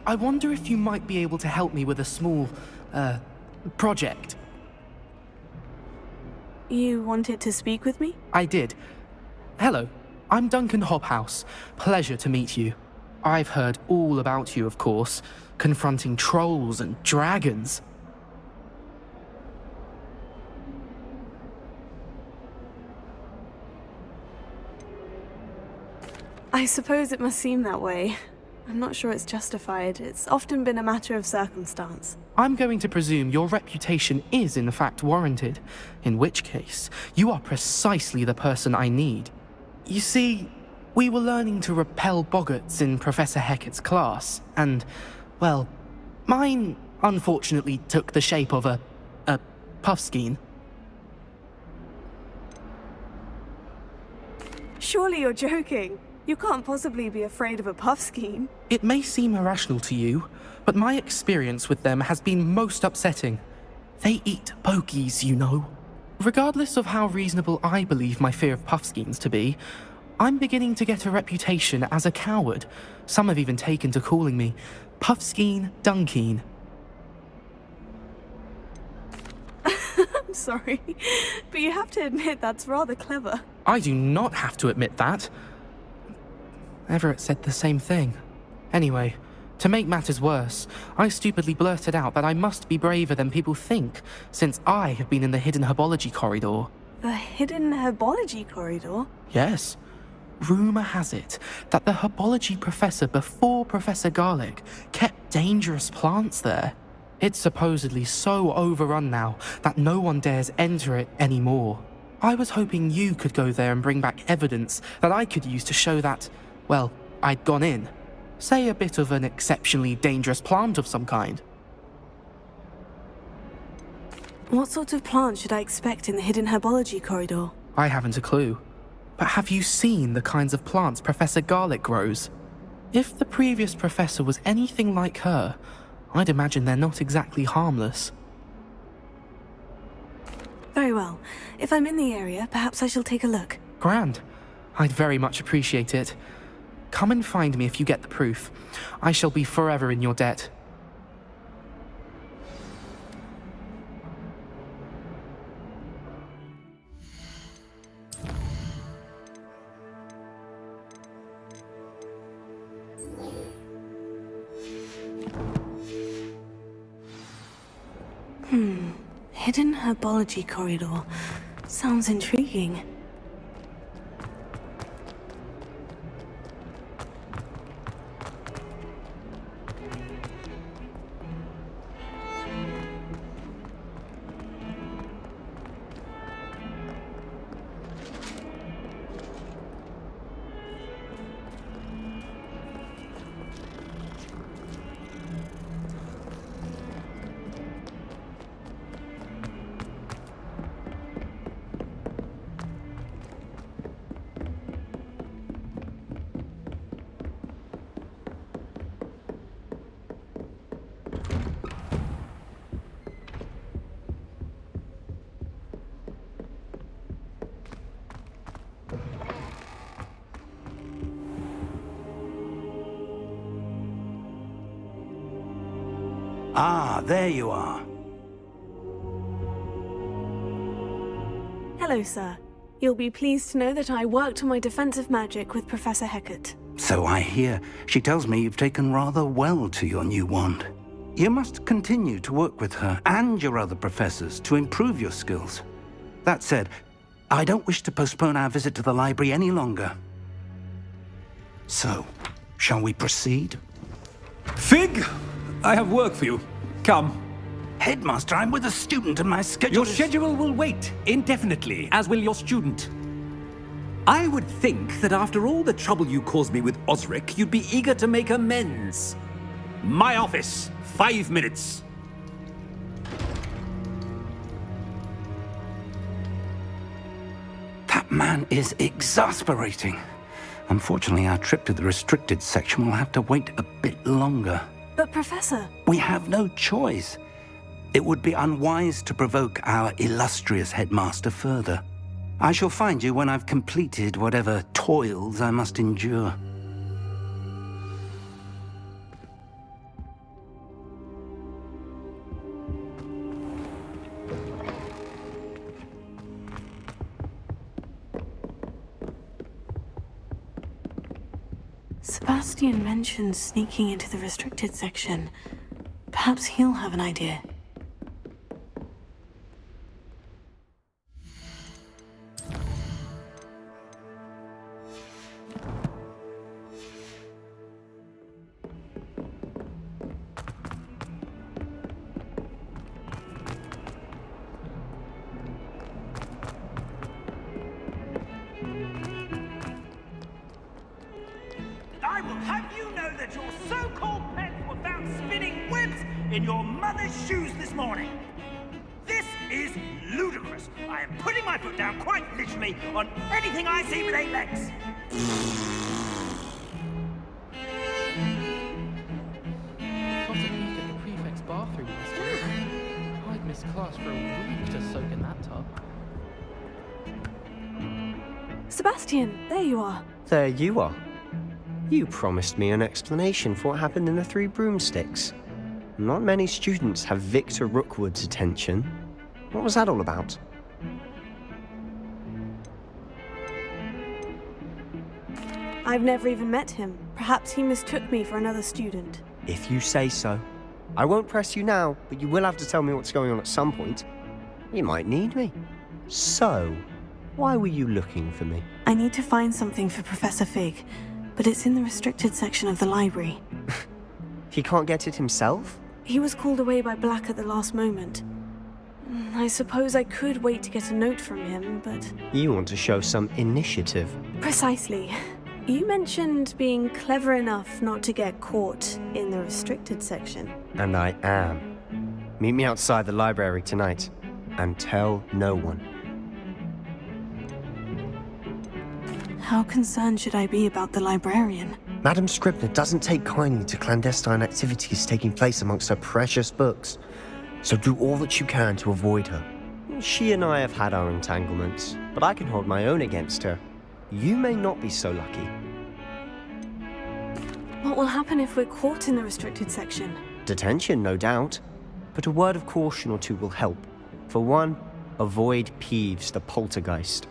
I wonder if you might be able to help me with a small, project. You wanted to speak with me? I did. Hello, I'm Duncan Hobhouse. Pleasure to meet you. I've heard all about you, of course, confronting trolls and dragons. I suppose it must seem that way. I'm not sure it's justified. It's often been a matter of circumstance. I'm going to presume your reputation is in fact warranted, in which case, you are precisely the person I need. You see, we were learning to repel boggarts in Professor Hecat's class, and, well, mine unfortunately took the shape of a puffskein. Surely you're joking. You can't possibly be afraid of a puffskein. It may seem irrational to you, but my experience with them has been most upsetting. They eat bogies, you know. Regardless of how reasonable I believe my fear of puffskeins to be, I'm beginning to get a reputation as a coward. Some have even taken to calling me Puffskein Dunkeen. I'm sorry, but you have to admit that's rather clever. I do not have to admit that. Everett said the same thing. Anyway, to make matters worse, I stupidly blurted out that I must be braver than people think, since I have been in the hidden herbology corridor. The hidden herbology corridor? Yes. Rumour has it that the herbology professor before Professor Garlic kept dangerous plants there. It's supposedly so overrun now that no one dares enter it anymore. I was hoping you could go there and bring back evidence that I could use to show that, well, I'd gone in. Say a bit of an exceptionally dangerous plant of some kind. What sort of plant should I expect in the hidden herbology corridor? I haven't a clue. But have you seen the kinds of plants Professor Garlic grows? If the previous professor was anything like her, I'd imagine they're not exactly harmless. Very well. If I'm in the area, perhaps I shall take a look. Grand. I'd very much appreciate it. Come and find me if you get the proof. I shall be forever in your debt. Hidden herbology corridor. Sounds intriguing. Ah, there you are. Hello, sir. You'll be pleased to know that I worked on my defensive magic with Professor Hecat. So I hear. She tells me you've taken rather well to your new wand. You must continue to work with her and your other professors to improve your skills. That said, I don't wish to postpone our visit to the library any longer. So, shall we proceed? Fig! I have work for you. Come. Headmaster, I'm with a student and my schedule Your schedule will wait indefinitely, as will your student. I would think that after all the trouble you caused me with Osric, you'd be eager to make amends. My office, 5 minutes. That man is exasperating. Unfortunately, our trip to the restricted section will have to wait a bit longer. But, Professor... We have no choice. It would be unwise to provoke our illustrious headmaster further. I shall find you when I've completed whatever toils I must endure. Sebastian mentioned sneaking into the restricted section. Perhaps he'll have an idea. I will have you know that your so-called pets were found spinning webs in your mother's shoes this morning. This is ludicrous. I am putting my foot down quite literally on anything I see with 8 legs. Got a peek at the prefect's bathroom yesterday. I'd missed class for a week to soak in that tub. Sebastian, there you are. There you are. You promised me an explanation for what happened in the Three Broomsticks. Not many students have Victor Rookwood's attention. What was that all about? I've never even met him. Perhaps he mistook me for another student. If you say so. I won't press you now, but you will have to tell me what's going on at some point. You might need me. So, why were you looking for me? I need to find something for Professor Fig, but it's in the restricted section of the library. He can't get it himself? He was called away by Black at the last moment. I suppose I could wait to get a note from him, but... You want to show some initiative. Precisely. You mentioned being clever enough not to get caught in the restricted section. And I am. Meet me outside the library tonight, and tell no one. How concerned should I be about the librarian? Madam Scribner doesn't take kindly to clandestine activities taking place amongst her precious books, so do all that you can to avoid her. She and I have had our entanglements, but I can hold my own against her. You may not be so lucky. What will happen if we're caught in the restricted section? Detention, no doubt, but a word of caution or two will help. For one, avoid Peeves, the poltergeist.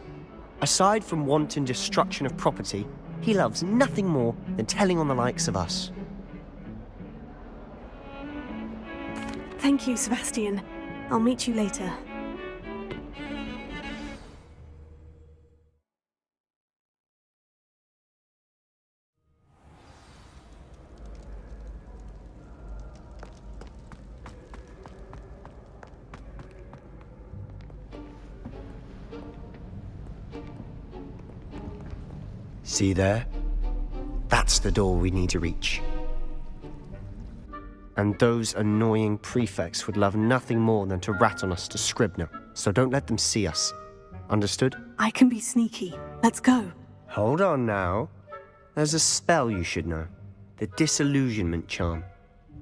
Aside from wanton destruction of property, he loves nothing more than telling on the likes of us. Thank you, Sebastian. I'll meet you later. See there? That's the door we need to reach. And those annoying prefects would love nothing more than to rat on us to Scribner, so don't let them see us. Understood? I can be sneaky. Let's go. Hold on now. There's a spell you should know. The Disillusionment Charm.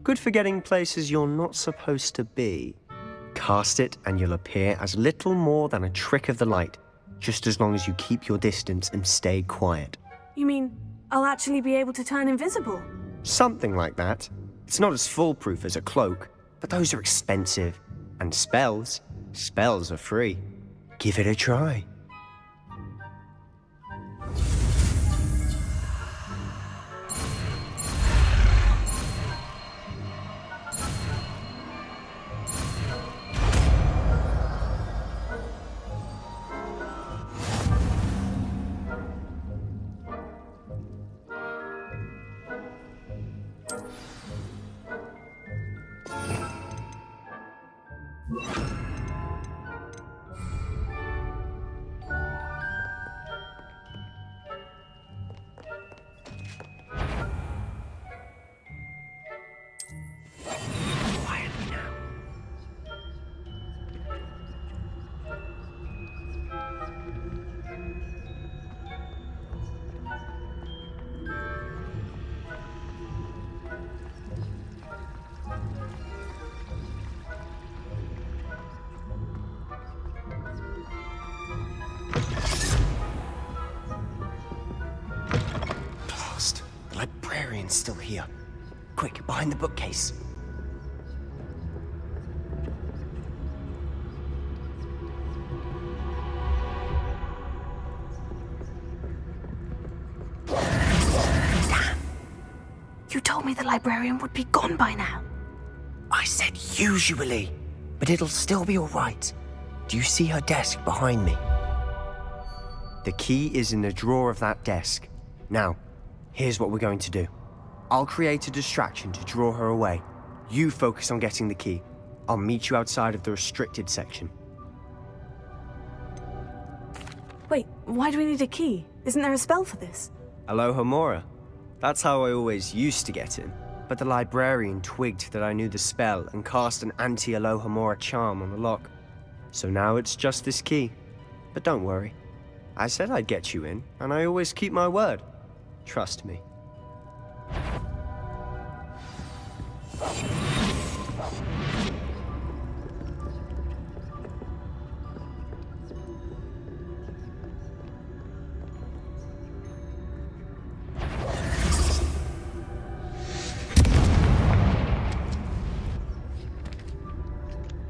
Good for getting places you're not supposed to be. Cast it and you'll appear as little more than a trick of the light, just as long as you keep your distance and stay quiet. You mean I'll actually be able to turn invisible? Something like that. It's not as foolproof as a cloak, But those are expensive. And spells are free. Give it a try. Librarian's still here. Quick, behind the bookcase. Damn! You told me the librarian would be gone by now. I said usually, but it'll still be all right. Do you see her desk behind me? The key is in the drawer of that desk. Now, here's what we're going to do. I'll create a distraction to draw her away. You focus on getting the key. I'll meet you outside of the restricted section. Wait, why do we need a key? Isn't there a spell for this? Alohomora. That's how I always used to get in. But the librarian twigged that I knew the spell and cast an anti-Alohomora charm on the lock. So now it's just this key. But don't worry. I said I'd get you in, and I always keep my word. Trust me.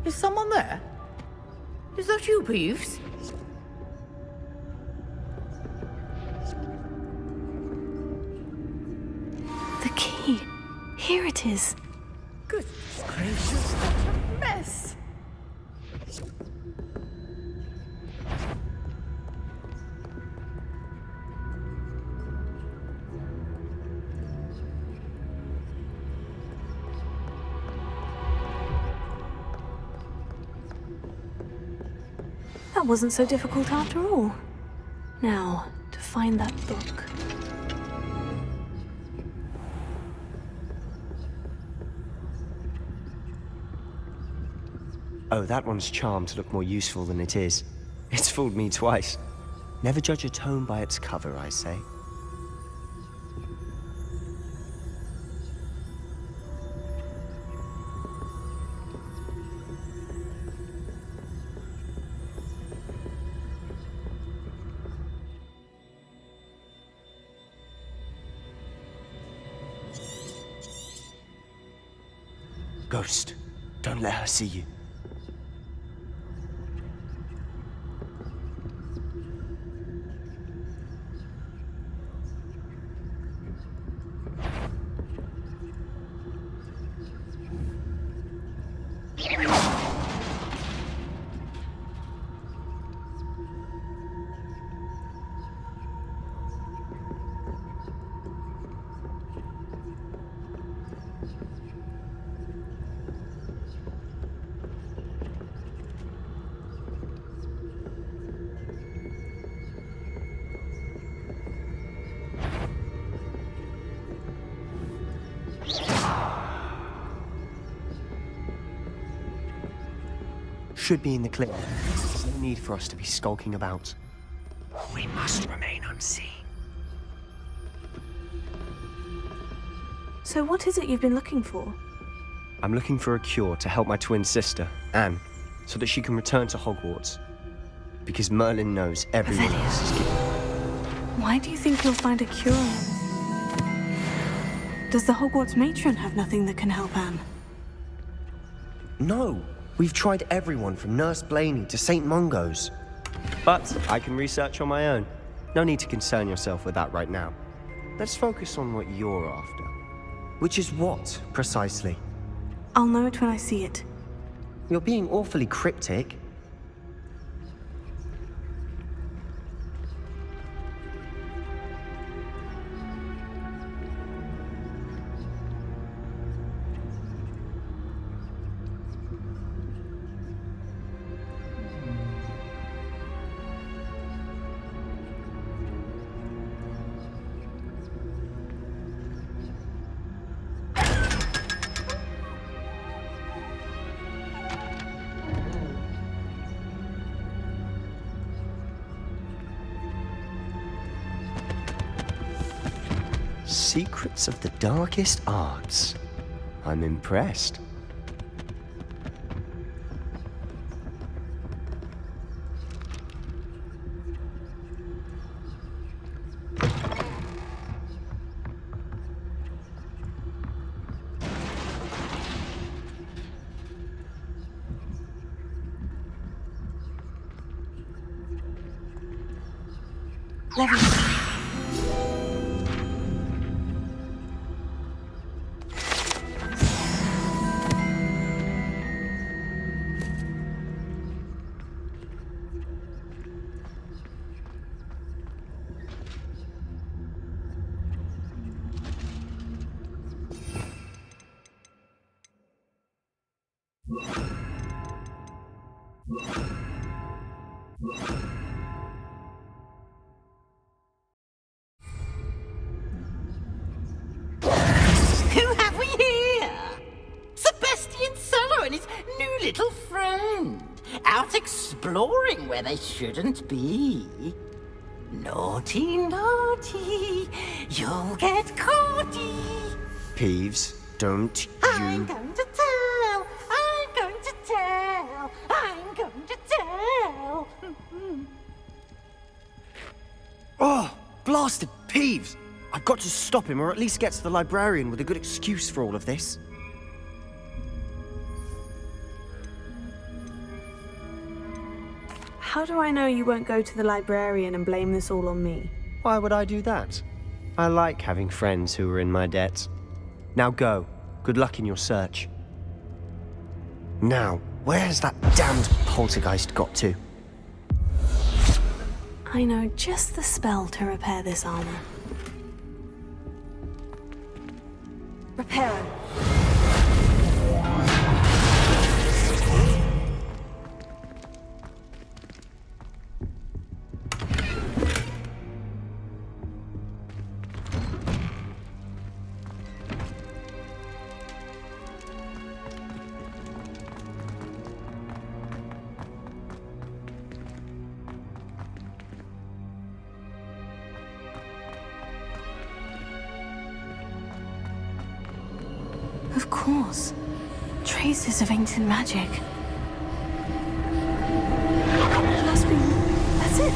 Is someone there? Is that you, Peeves? The key. Here it is. Goodness gracious, what a mess! That wasn't so difficult after all. Now, to find that book. Oh, that one's charmed to look more useful than it is. It's fooled me twice. Never judge a tome by its cover, I say. Ghost, don't let her see you. Should be in the clear. There's no need for us to be skulking about. We must remain unseen. So what is it you've been looking for? I'm looking for a cure to help my twin sister, Anne, so that she can return to Hogwarts. Because Merlin knows everyone else is guilty. Why do you think you'll find a cure? Does the Hogwarts matron have nothing that can help Anne? No. We've tried everyone from Nurse Blaney to St. Mungo's. But I can research on my own. No need to concern yourself with that right now. Let's focus on what you're after. Which is what, precisely? I'll know it when I see it. You're being awfully cryptic. Secrets of the darkest arts. I'm impressed. Who have we here? Sebastian Solo and his new little friend. Out exploring where they shouldn't be. Naughty, naughty. You'll get caughty. Peeves, don't I'm you... going to tell. I'm going to tell. I'm going to tell. Oh, blasted Peeves! I've got to stop him, or at least get to the librarian with a good excuse for all of this. How do I know you won't go to the librarian and blame this all on me? Why would I do that? I like having friends who are in my debt. Now go. Good luck in your search. Now, where's that damned poltergeist got to? I know just the spell to repair this armor. Reparo. Of course. Traces of ancient magic. Must be... that's it.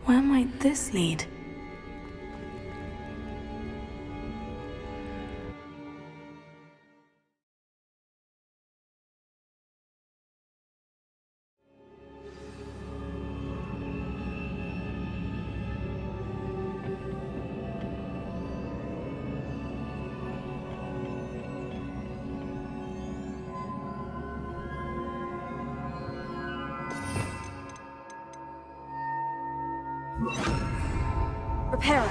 Where might this lead? Reparo.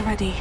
ready.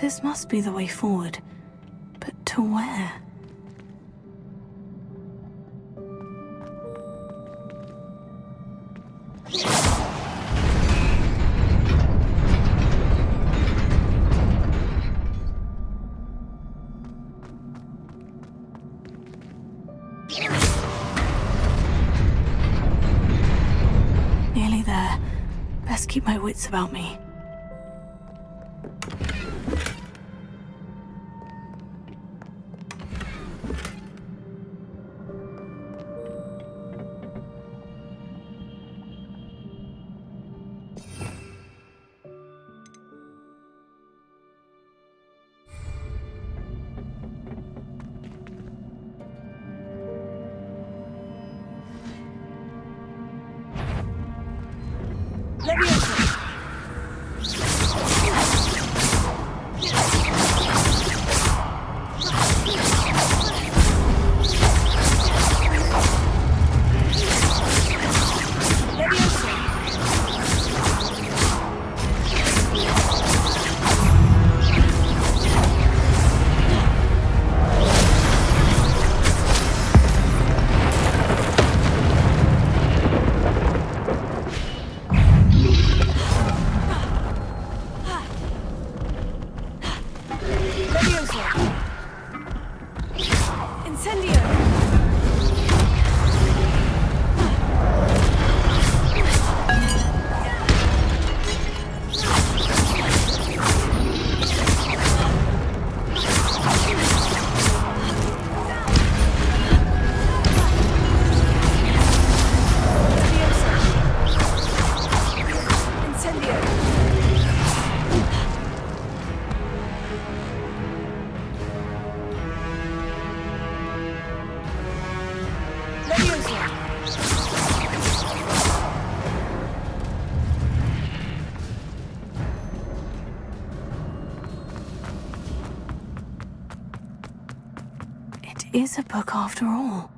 This must be the way forward. But to where? Nearly there. Best keep my wits about me. Is a book after all.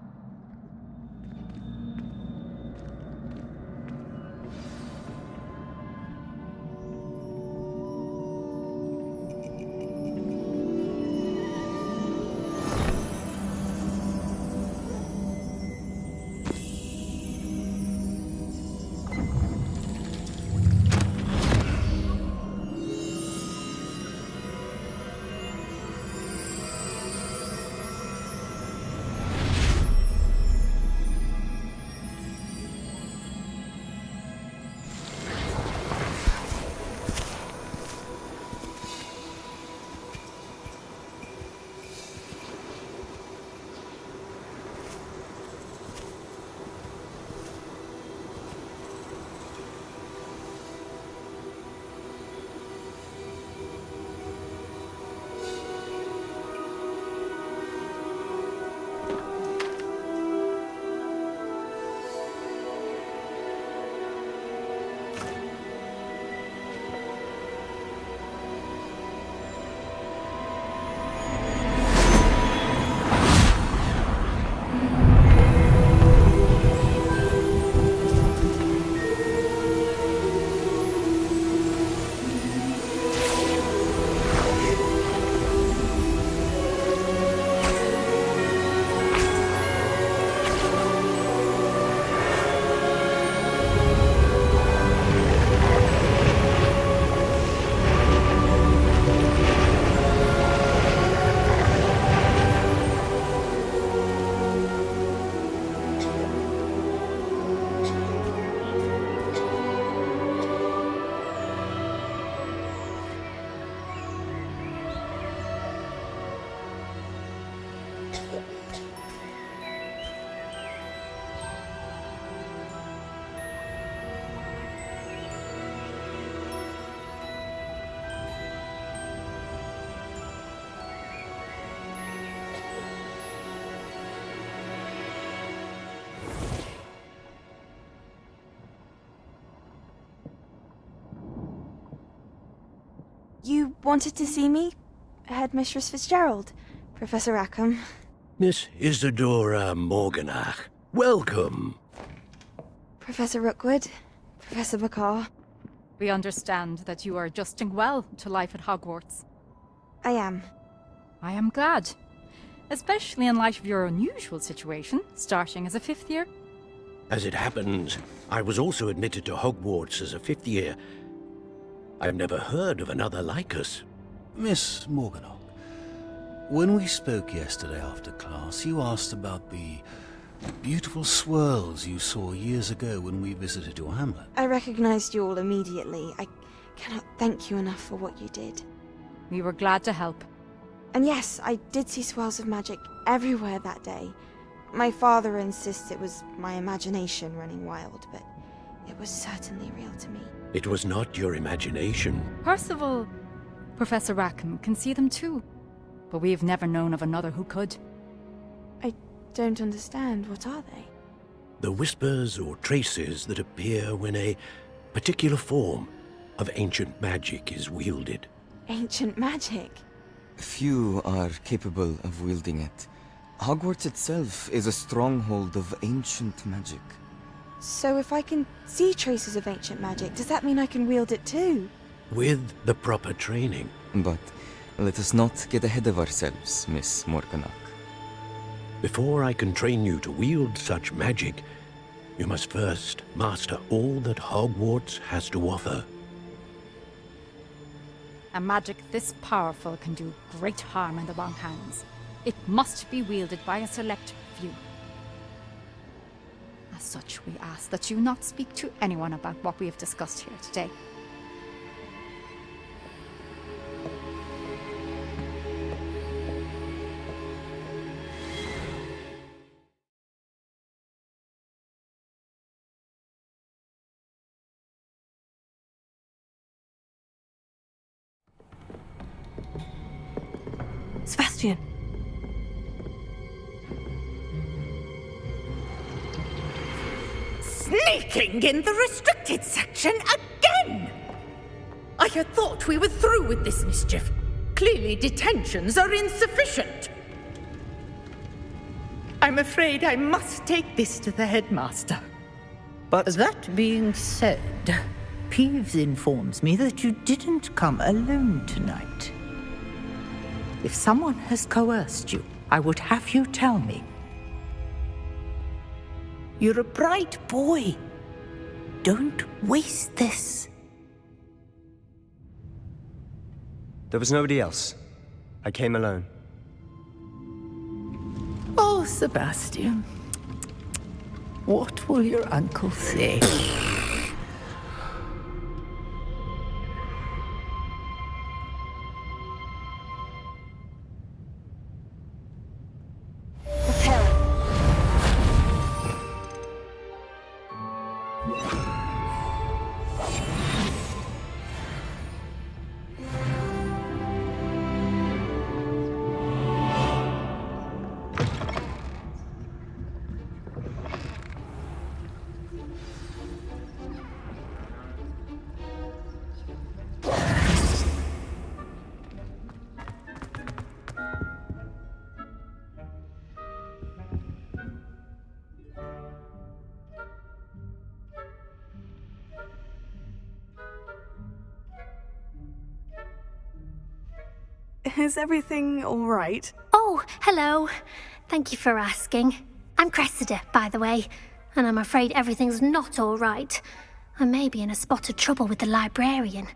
You wanted to see me? Headmistress Fitzgerald, Professor Rackham. Miss Isadora Morganach, welcome. Professor Rookwood, Professor Bakar. We understand that you are adjusting well to life at Hogwarts. I am. I am glad. Especially in light of your unusual situation, starting as a 5th year. As it happens, I was also admitted to Hogwarts as a 5th year. I've never heard of another like us. Miss Morganach, when we spoke yesterday after class, you asked about the beautiful swirls you saw years ago when we visited your hamlet. I recognized you all immediately. I cannot thank you enough for what you did. We were glad to help. And yes, I did see swirls of magic everywhere that day. My father insists it was my imagination running wild, but it was certainly real to me. It was not your imagination. Percival, Professor Rackham can see them too. But we have never known of another who could. I don't understand. What are they? The whispers or traces that appear when a particular form of ancient magic is wielded. Ancient magic? Few are capable of wielding it. Hogwarts itself is a stronghold of ancient magic. So if I can see traces of ancient magic, does that mean I can wield it too? With the proper training. But let us not get ahead of ourselves, Miss Morganach. Before I can train you to wield such magic, you must first master all that Hogwarts has to offer. A magic this powerful can do great harm in the wrong hands. It must be wielded by a select few. As such, we ask that you not speak to anyone about what we have discussed here today. Sebastian. Sneaking in the restricted section again! I had thought we were through with this mischief. Clearly detentions are insufficient. I'm afraid I must take this to the headmaster. But that being said, Peeves informs me that you didn't come alone tonight. If someone has coerced you, I would have you tell me. You're a bright boy. Don't waste this. There was nobody else. I came alone. Oh, Sebastian. What will your uncle say? Is everything all right? Oh, hello. Thank you for asking. I'm Cressida, by the way, and I'm afraid everything's not all right. I may be in a spot of trouble with the librarian.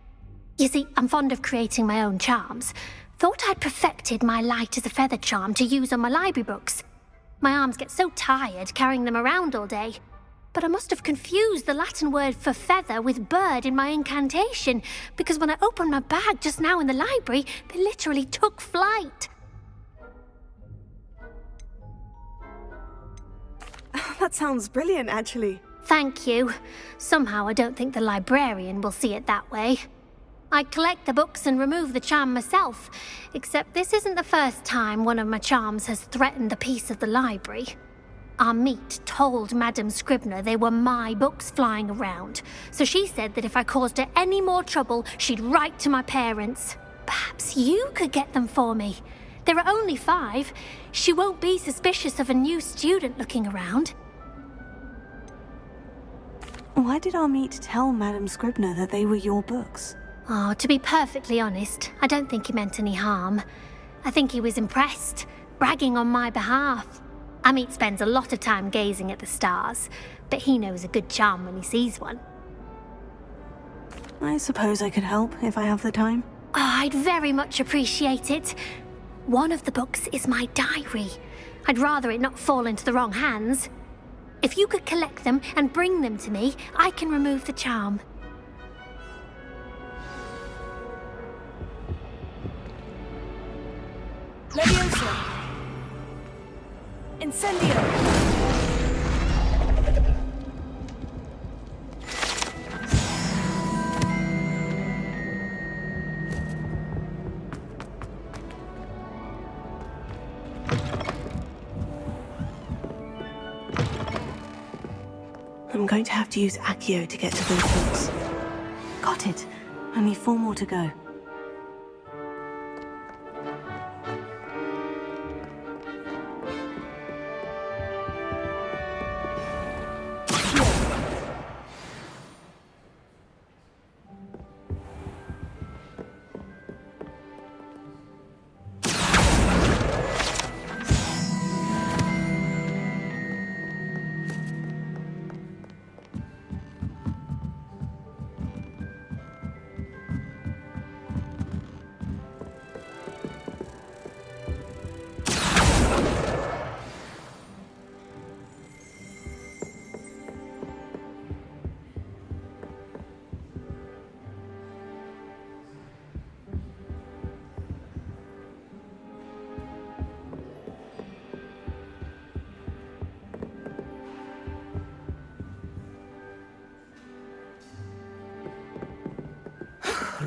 You see, I'm fond of creating my own charms. Thought I'd perfected my light as a feather charm to use on my library books. My arms get so tired carrying them around all day. But I must have confused the Latin word for feather with bird in my incantation, because when I opened my bag just now in the library, they literally took flight. That sounds brilliant, actually. Thank you. Somehow I don't think the librarian will see it that way. I collect the books and remove the charm myself, except this isn't the first time one of my charms has threatened the peace of the library. Our meet told Madame Scribner they were my books flying around, so she said that if I caused her any more trouble, she'd write to my parents. Perhaps you could get them for me. There are only 5. She won't be suspicious of a new student looking around. Why did our meet tell Madame Scribner that they were your books? Oh, to be perfectly honest, I don't think he meant any harm. I think he was impressed, bragging on my behalf. Amit spends a lot of time gazing at the stars, but he knows a good charm when he sees one. I suppose I could help if I have the time. Oh, I'd very much appreciate it. One of the books is my diary. I'd rather it not fall into the wrong hands. If you could collect them and bring them to me, I can remove the charm. Leviosa! Incendio! I'm going to have to use Accio to get to those books. Got it. Only 4 more to go.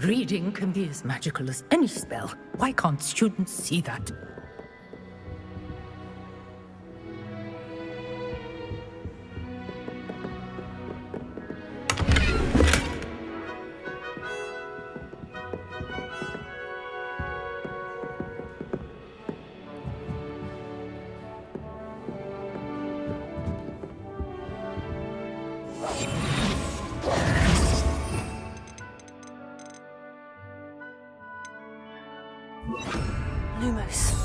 Reading can be as magical as any spell. Why can't students see that? Lumos.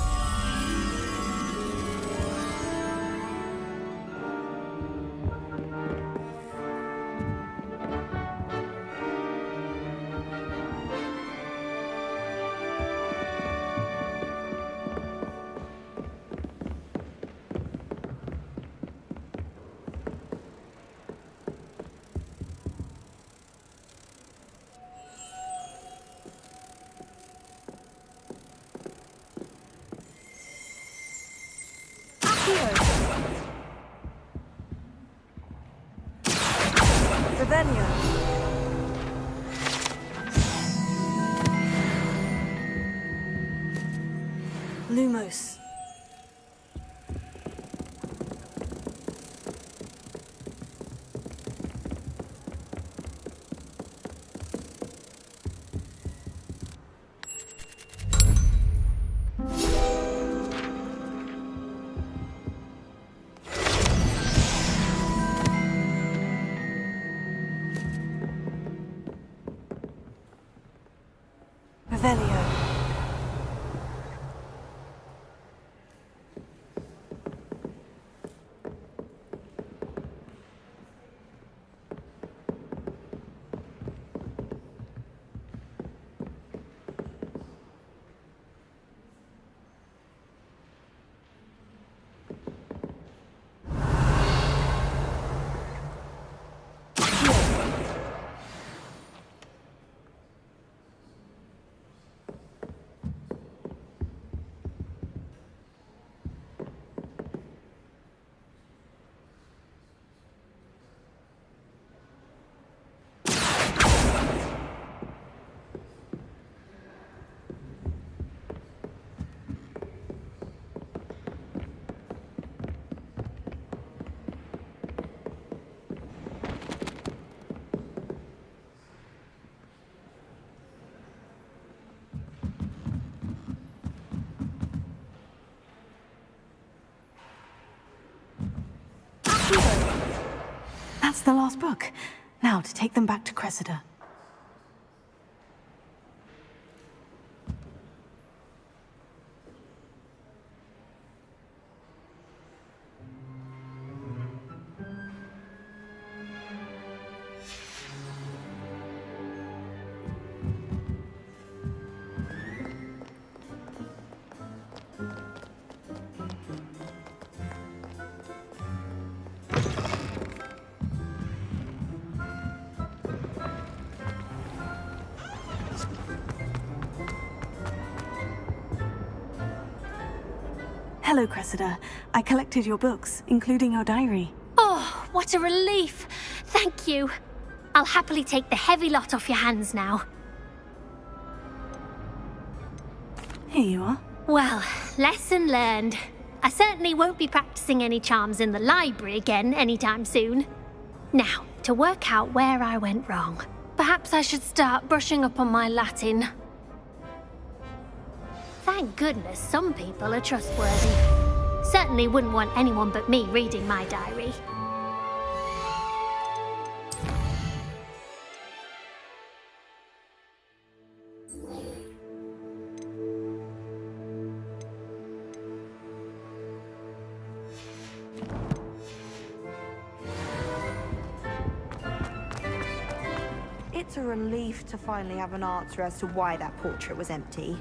Lumos. Revelio. That's the last book. Now to take them back to Cressida. Hello, Cressida. I collected your books, including your diary. Oh, what a relief. Thank you. I'll happily take the heavy lot off your hands now. Here you are. Well, lesson learned. I certainly won't be practicing any charms in the library again anytime soon. Now, to work out where I went wrong. Perhaps I should start brushing up on my Latin. Thank goodness some people are trustworthy. Certainly wouldn't want anyone but me reading my diary. It's a relief to finally have an answer as to why that portrait was empty.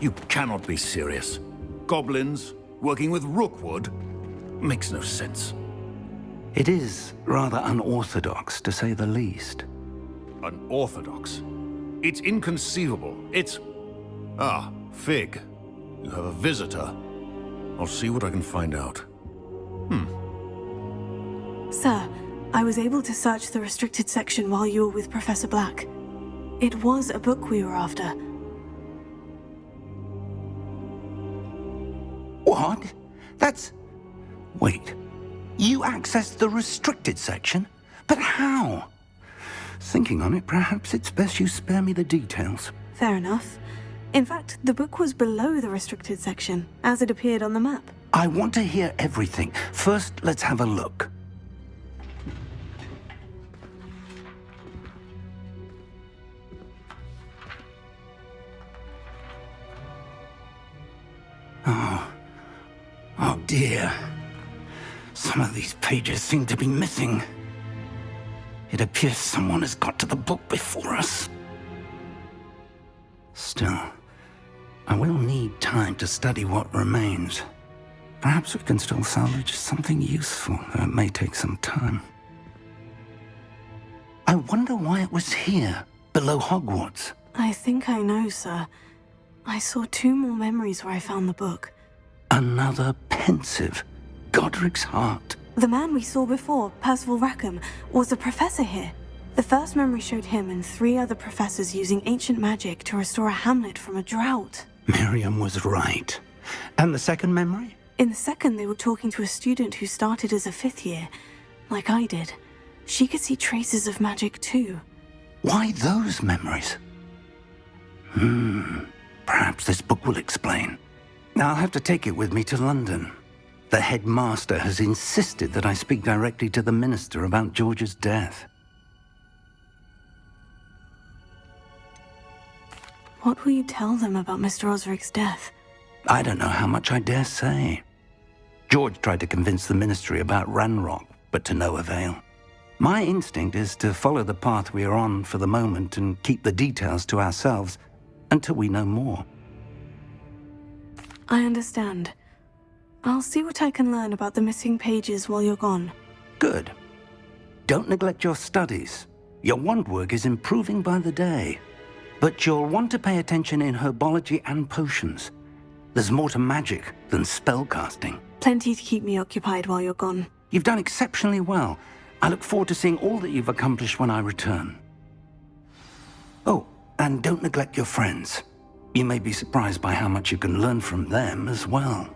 You cannot be serious. Goblins working with Rookwood? Makes no sense. It is rather unorthodox, to say the least. Unorthodox? It's inconceivable. It's... Ah, Fig. You have a visitor. I'll see what I can find out. Sir, I was able to search the restricted section while you were with Professor Black. It was a book we were after. What? That's... Wait. You accessed the restricted section? But how? Thinking on it, perhaps it's best you spare me the details. Fair enough. In fact, the book was below the restricted section, as it appeared on the map. I want to hear everything. First, let's have a look. Oh dear. Some of these pages seem to be missing. It appears someone has got to the book before us. Still, I will need time to study what remains. Perhaps we can still salvage something useful, though it may take some time. I wonder why it was here, below Hogwarts. I think I know, sir. I saw 2 more memories where I found the book. Another pensive, Godric's heart. The man we saw before, Percival Rackham, was a professor here. The first memory showed him and 3 other professors using ancient magic to restore a hamlet from a drought. Miriam was right. And the second memory? In the second, they were talking to a student who started as a 5th year, like I did. She could see traces of magic too. Why those memories? Perhaps this book will explain. I'll have to take it with me to London. The headmaster has insisted that I speak directly to the minister about George's death. What will you tell them about Mr. Osric's death? I don't know how much I dare say. George tried to convince the ministry about Ranrok, but to no avail. My instinct is to follow the path we are on for the moment and keep the details to ourselves until we know more. I understand. I'll see what I can learn about the missing pages while you're gone. Good. Don't neglect your studies. Your wand work is improving by the day. But you'll want to pay attention in herbology and potions. There's more to magic than spellcasting. Plenty to keep me occupied while you're gone. You've done exceptionally well. I look forward to seeing all that you've accomplished when I return. Oh, and don't neglect your friends. You may be surprised by how much you can learn from them as well.